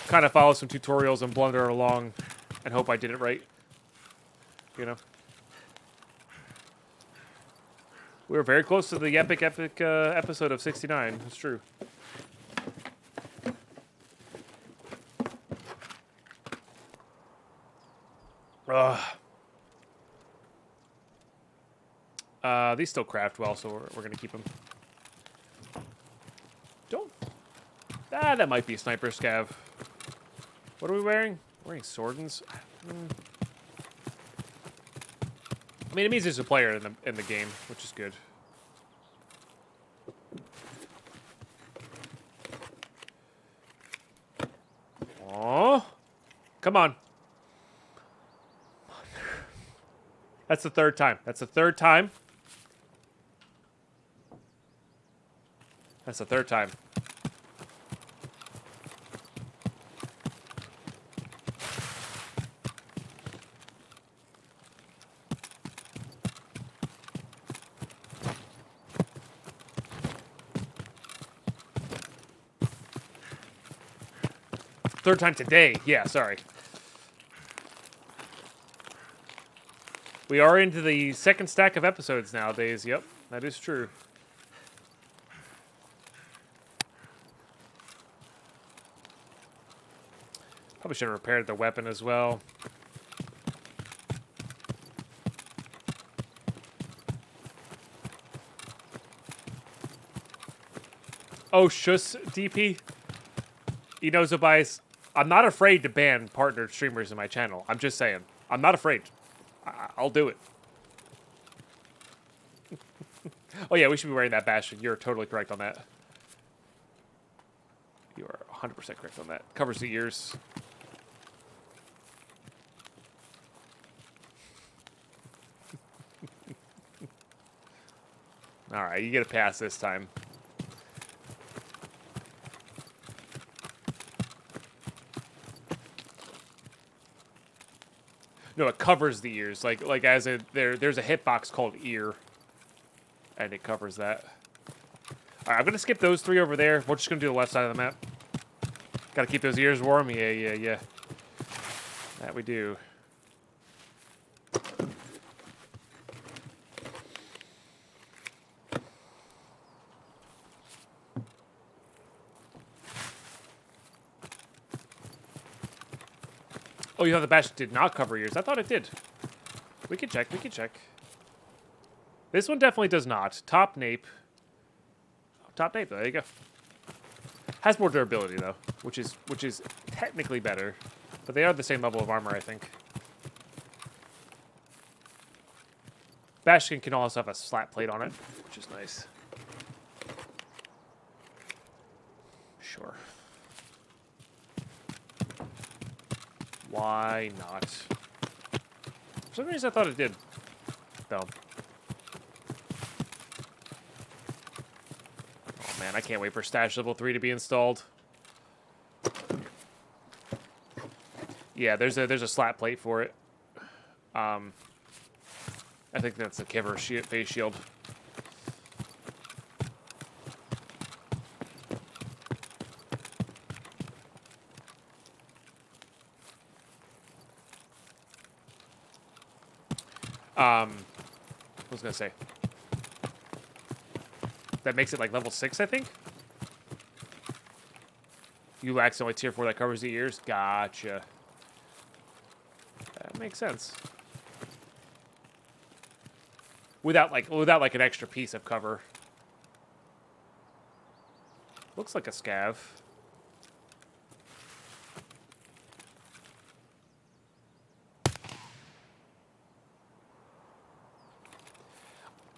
S1: kind of follow some tutorials and blunder along and hope I did it right. You know? We were very close to the epic episode of 69. It's true. These still craft well, so we're going to keep them. That might be a sniper scav. What are we wearing? Wearing Swordens? I mean, it means there's a player in the game, which is good. Oh, come on. That's the third time. That's the third time. That's the third time. Third time today. Yeah, sorry. We are into the second stack of episodes nowadays. Yep, that is true. Probably should have repaired the weapon as well. Oh, shush, DP. You know, Zobias, I'm not afraid to ban partnered streamers in my channel. I'm just saying. I'm not afraid. I'll do it. Oh, yeah, we should be wearing that Bastion. You're totally correct on that. You are 100% correct on that. Covers the ears. All right, you get a pass this time. No, it covers the ears. Like as a there's a hitbox called ear, and it covers that. All right, I'm gonna skip those three over there. We're just gonna do the left side of the map. Gotta keep those ears warm. Yeah. That we do. Oh, you thought the Bash did not cover ears. I thought it did. We can check. This one definitely does not. Top nape. Top nape, there you go. Has more durability, though, which is technically better. But they are the same level of armor, I think. Bastion can also have a slat plate on it, which is nice. Sure. Why not? For some reason I thought it did, though. Oh man, I can't wait for Stash Level 3 to be installed. Yeah, there's a slat plate for it. I think that's a Kiver face shield. What was I gonna say? That makes it like level 6, I think. ULAC's only tier 4 that covers the ears. Gotcha. That makes sense. Without like an extra piece of cover. Looks like a scav.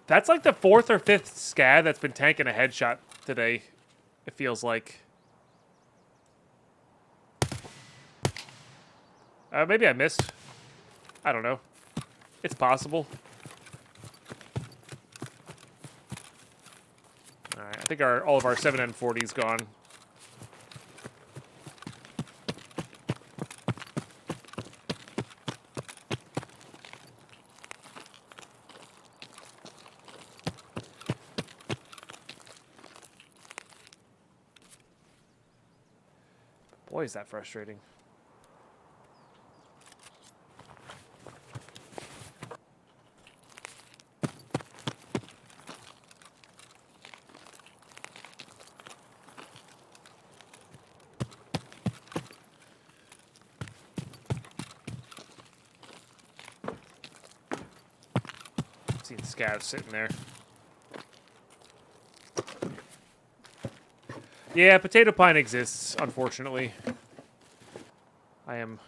S1: That's like the 4th or 5th scav that's been tanking a headshot today. It feels like. Maybe I missed. I don't know. It's possible. Alright, I think all of our 7N40's gone. Boy, is that frustrating. Seeing scavs sitting there. Yeah, potato pine exists, unfortunately. I am,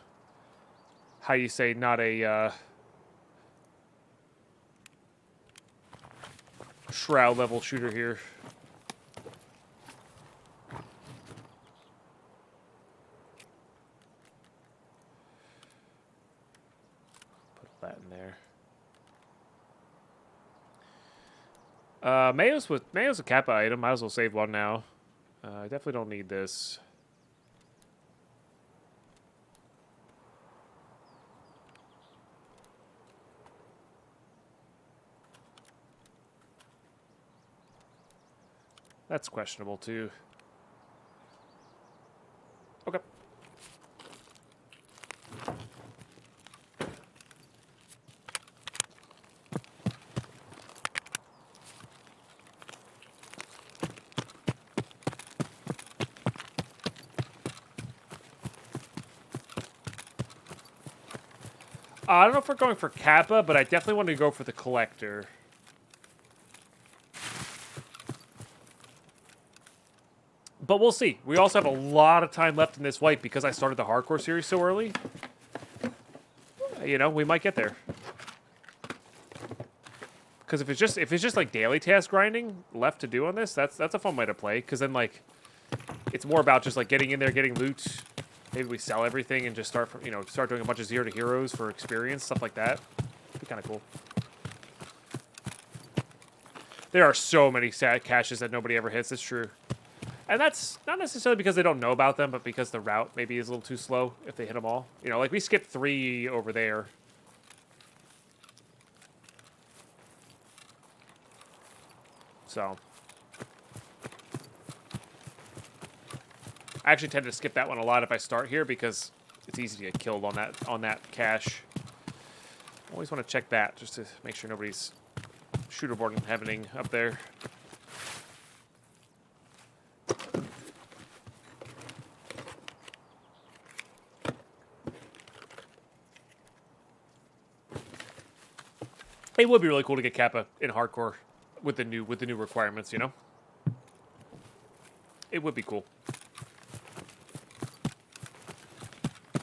S1: how you say, not a shroud level shooter here. Put that in there. Mayo's a Kappa item. Might as well save one now. I definitely don't need this. That's questionable too. Okay. I don't know if we're going for Kappa, but I definitely want to go for the Collector. But we'll see. We also have a lot of time left in this wipe because I started the hardcore series so early. You know, we might get there. Because if it's just like daily task grinding left to do on this, that's a fun way to play. Because then like, it's more about just like getting in there, getting loot. Maybe we sell everything and just start from, you know, start doing a bunch of 0 to heroes for experience, stuff like that. Be kind of cool. There are so many caches that nobody ever hits. It's true. And that's not necessarily because they don't know about them, but because the route maybe is a little too slow if they hit them all. You know, like we skipped 3 over there. So. I actually tend to skip that one a lot if I start here because it's easy to get killed on that cache. Always want to check that just to make sure nobody's shooterboard and happening up there. It would be really cool to get Kappa in hardcore with the new requirements, you know? It would be cool. A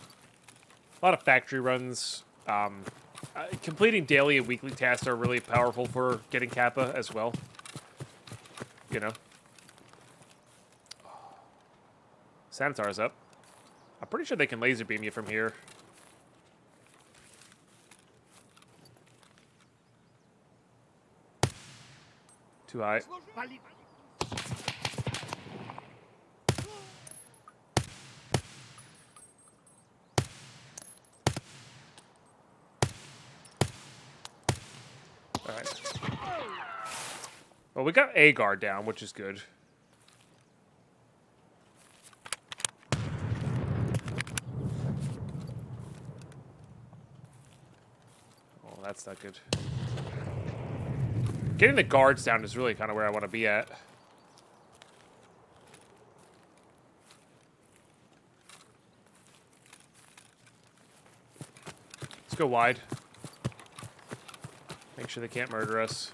S1: lot of factory runs. Completing daily and weekly tasks are really powerful for getting Kappa as well. You know? Sanitar's up. I'm pretty sure they can laser beam you from here. Too high. Alright. Well, we got a guard down, which is good. Oh, that's not good. Getting the guards down is really kind of where I want to be at. Let's go wide. Make sure they can't murder us.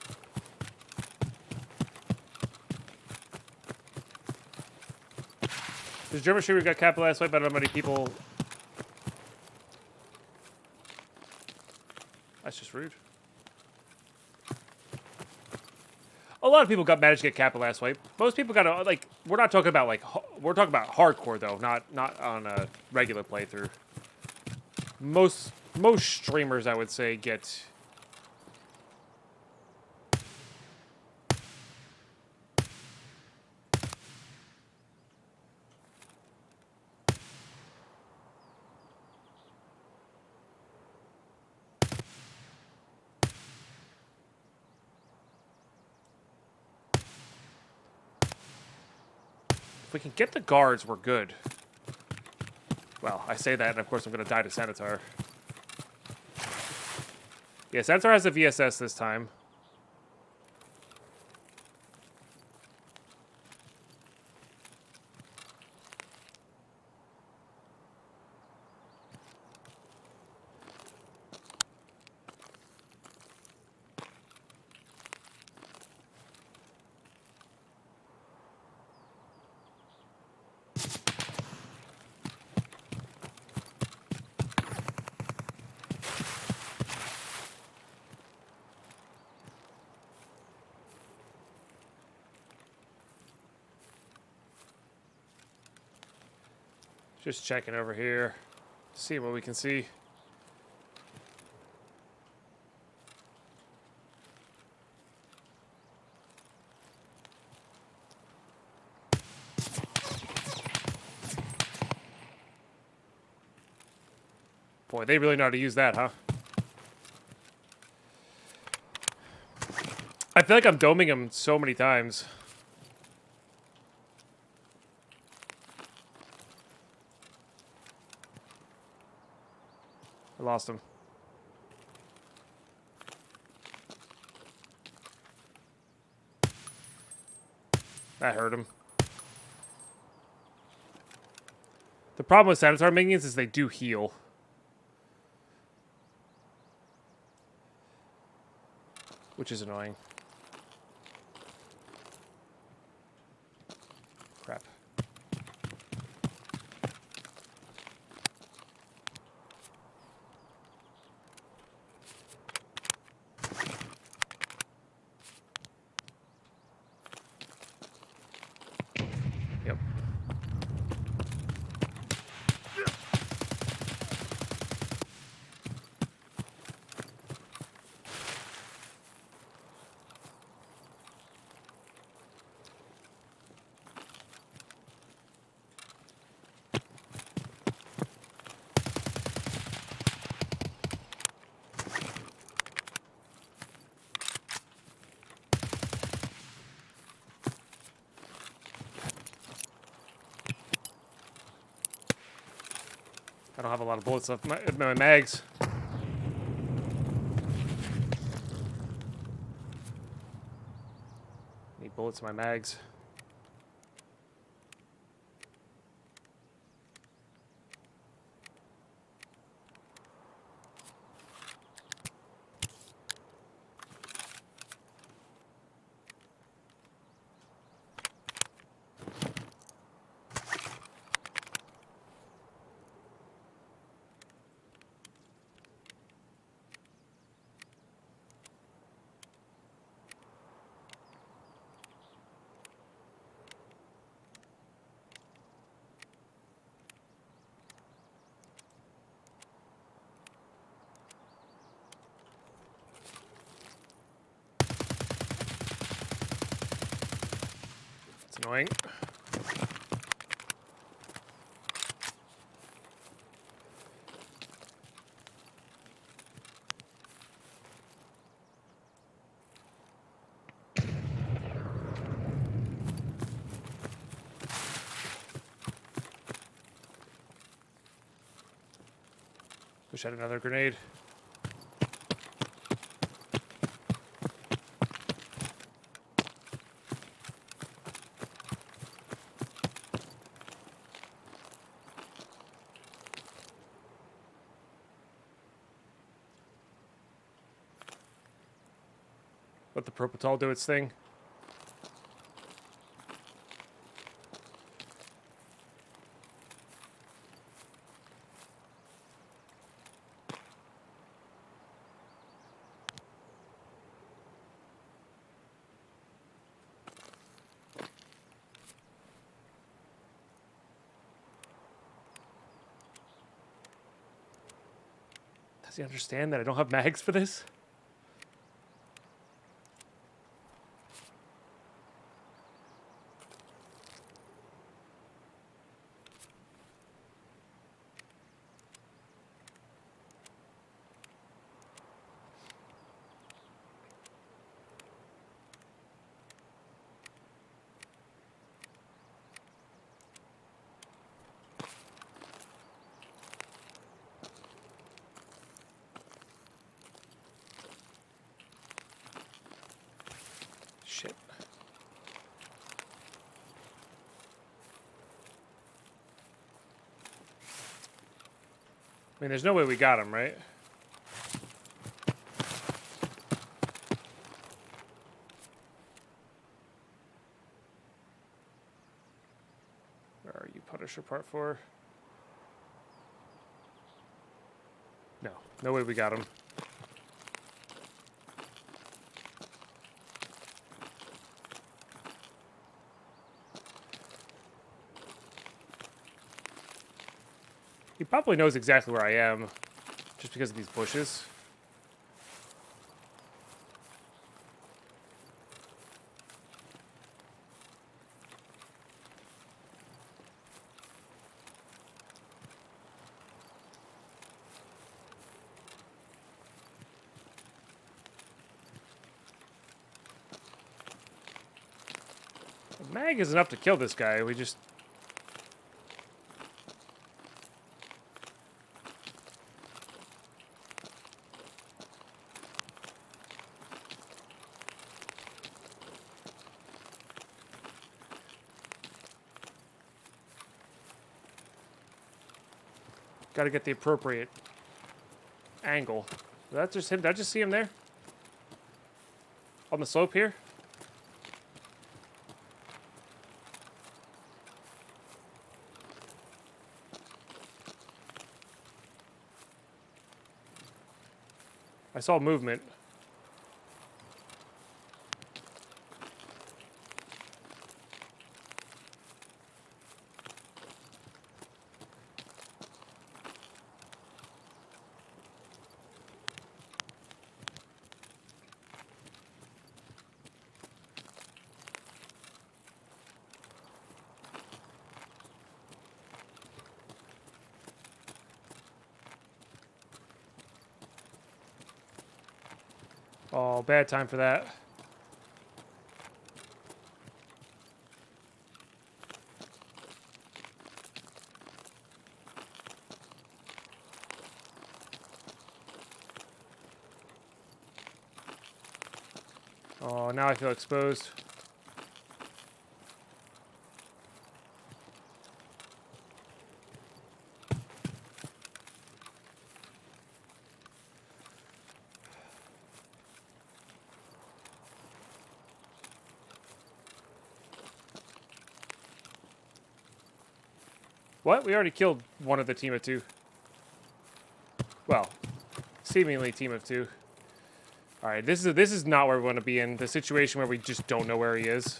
S1: Does German Streamer got Kappa last fight, but I don't know how many people... That's just rude. A lot of people managed to get Kappa last wipe. Most people got like, we're not talking about like, we're talking about hardcore though, not on a regular playthrough. Most streamers, I would say, get... If we can get the guards, we're good. Well, I say that, and of course I'm going to die to Sanitar. Yeah, Sanitar has a VSS this time. Just checking over here, see what we can see. Boy, they really know how to use that, huh? I feel like I'm doming him so many times. I lost him. That hurt him. The problem with Sanitar minions is they do heal. Which is annoying. Crap. have a lot of bullets left in my mags. Need bullets in my mags. It's annoying. Wish I had another grenade. Let the propofol do its thing. Does he understand that I don't have mags for this? Shit. I mean, there's no way we got him, right? Where are you, Punisher Part 4? No, no way we got him. He probably knows exactly where I am, just because of these bushes. The mag is enough to kill this guy. We just... Got to get the appropriate angle. Did that just him? Did I just see him there? On the slope here? I saw movement. Oh, bad time for that. Oh, now I feel exposed. What? We already killed one of the team of 2. Well, seemingly team of 2. All right, this is not where we want to be in. The situation where we just don't know where he is.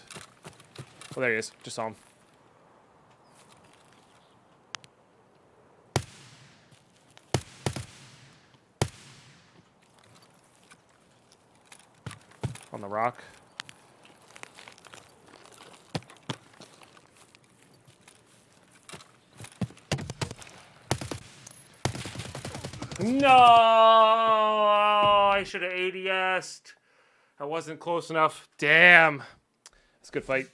S1: Oh, there he is. Just saw him. On the rock. No! I should have ADS'd. I wasn't close enough. Damn. That's a good fight.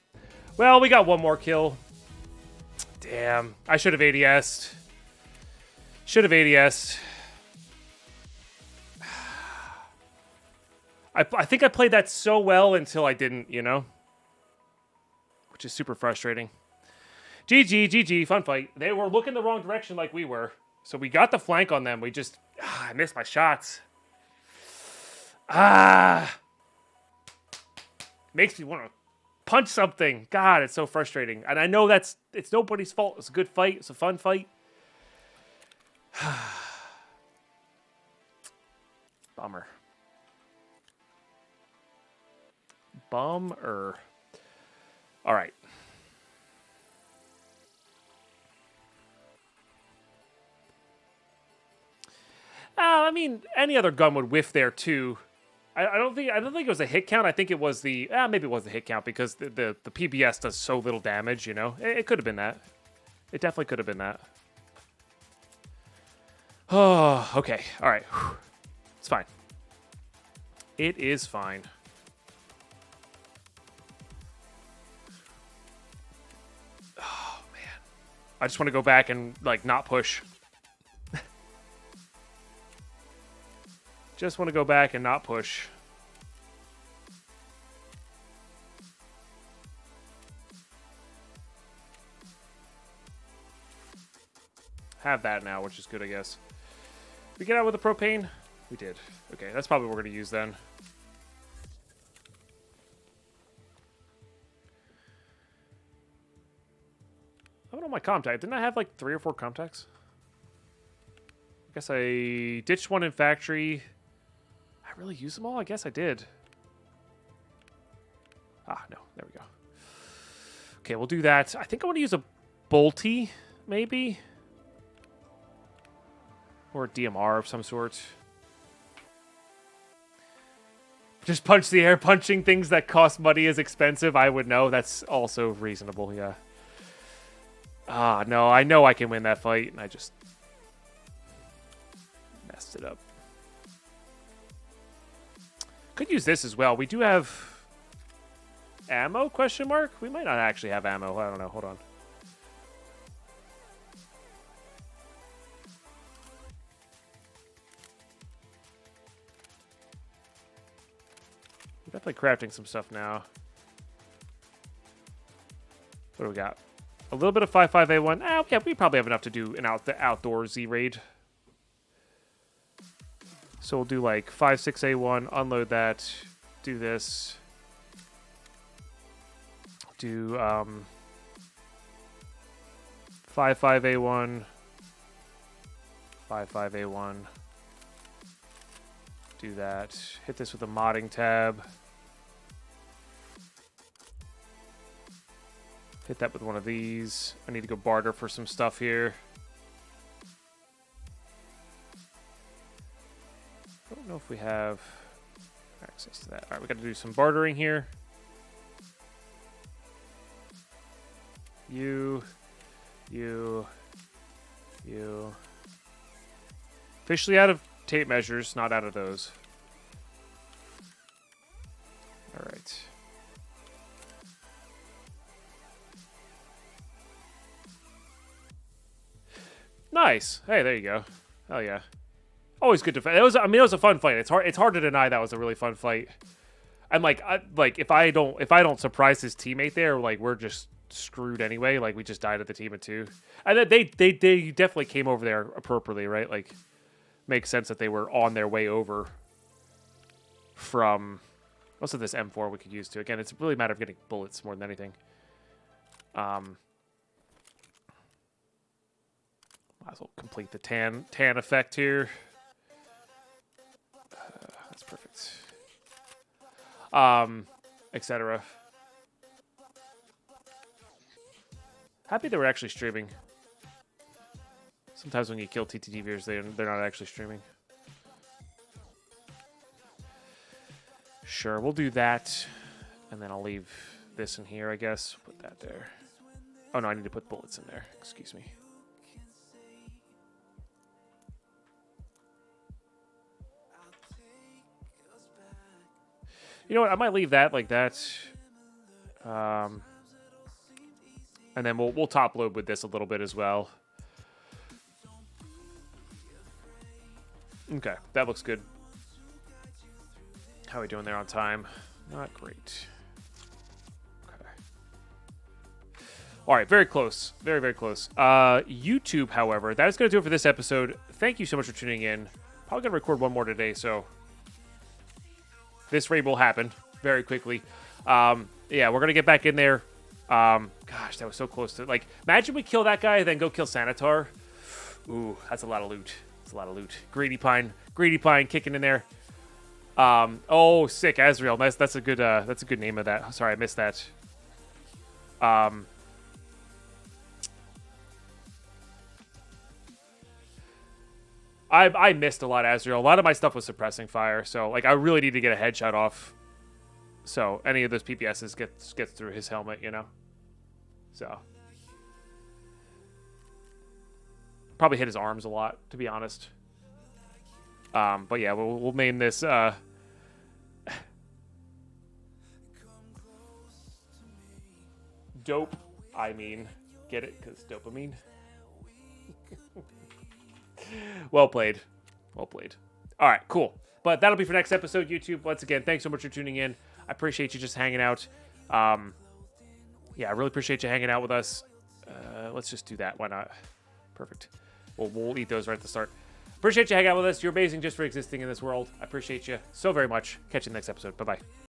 S1: Well, we got one more kill. Damn. I should have ADS'd. Should have ADS'd. I think I played that so well until I didn't, you know? Which is super frustrating. GG. Fun fight. They were looking the wrong direction like we were. So we got the flank on them. We just... I missed my shots. Makes me want to punch something. God, it's so frustrating. And I know it's nobody's fault. It's a good fight. It's a fun fight. Bummer. Bummer. All right. I mean, any other gun would whiff there too. I don't think it was a hit count. I think it was the maybe it was the hit count because the PBS does so little damage. You know, it could have been that. It definitely could have been that. Oh, okay, all right. It's fine. It is fine. Oh man, I just want to go back and like not push. Just want to go back and not push. Have that now, which is good, I guess. We get out with the propane? We did. Okay, that's probably what we're going to use then. I don't know my contact. Didn't I have like 3 or 4 contacts? I guess I ditched one in factory. I really use them all? I guess I did. Ah, no. There we go. Okay, we'll do that. I think I want to use a bolty, maybe? Or a DMR of some sort. Just punch the air. Punching things that cost money is expensive. I would know. That's also reasonable, yeah. Ah, no. I know I can win that fight, and I just messed it up. Could use this as well. We do have ammo, question mark? We might not actually have ammo. I don't know. Hold on. We're definitely crafting some stuff now. What do we got? A little bit of 5.5A1. Yeah, we probably have enough to do an outdoor Z raid. So we'll do like 5.6A1, unload that, do this, do 5.5A1, 5.5A1, do that, hit this with a modding tab, hit that with one of these. I need to go barter for some stuff here. I don't know if we have access to that. All right, we got to do some bartering here. You. Officially out of tape measures, not out of those. All right. Nice. Hey, there you go. Hell yeah. Always good to fight. It was a fun fight. It's hard to deny that was a really fun fight. I'm like, if I don't surprise his teammate there, like we're just screwed anyway. Like we just died at the team of 2, and then they definitely came over there appropriately, right? Like makes sense that they were on their way over from most of this M4 we could use too. Again, it's really a matter of getting bullets more than anything. Might as well complete the tan effect here. That's perfect. Etc. Happy they were actually streaming. Sometimes when you kill TTT viewers, they're not actually streaming. Sure, we'll do that. And then I'll leave this in here, I guess. Put that there. Oh, no, I need to put bullets in there. Excuse me. You know what? I might leave that like that. And then we'll top load with this a little bit as well. Okay, that looks good. How are we doing there on time? Not great. Okay. All right, very close. Very, very close. YouTube, however, that is going to do it for this episode. Thank you so much for tuning in. Probably going to record one more today, so this raid will happen very quickly. Yeah, we're going to get back in there. Gosh, that was so close to... Like, imagine we kill that guy and then go kill Sanitar. Ooh, that's a lot of loot. That's a lot of loot. Greedy Pine kicking in there. Oh, sick, Azrael. That's a good name of that. Sorry, I missed that. I missed a lot of Azrael. A lot of my stuff was suppressing fire, so like I really need to get a headshot off. So any of those PPSs gets through his helmet, you know. So probably hit his arms a lot, to be honest. But yeah, we'll name this. Dope. I mean, get it? Because dopamine. Well played. Well played. All right, cool. But that'll be for next episode, YouTube. Once again, thanks so much for tuning in. I appreciate you just hanging out. Yeah, I really appreciate you hanging out with us. Let's just do that. Why not? Perfect. We'll eat those right at the start. Appreciate you hanging out with us. You're amazing just for existing in this world. I appreciate you so very much. Catch you in the next episode. Bye-bye.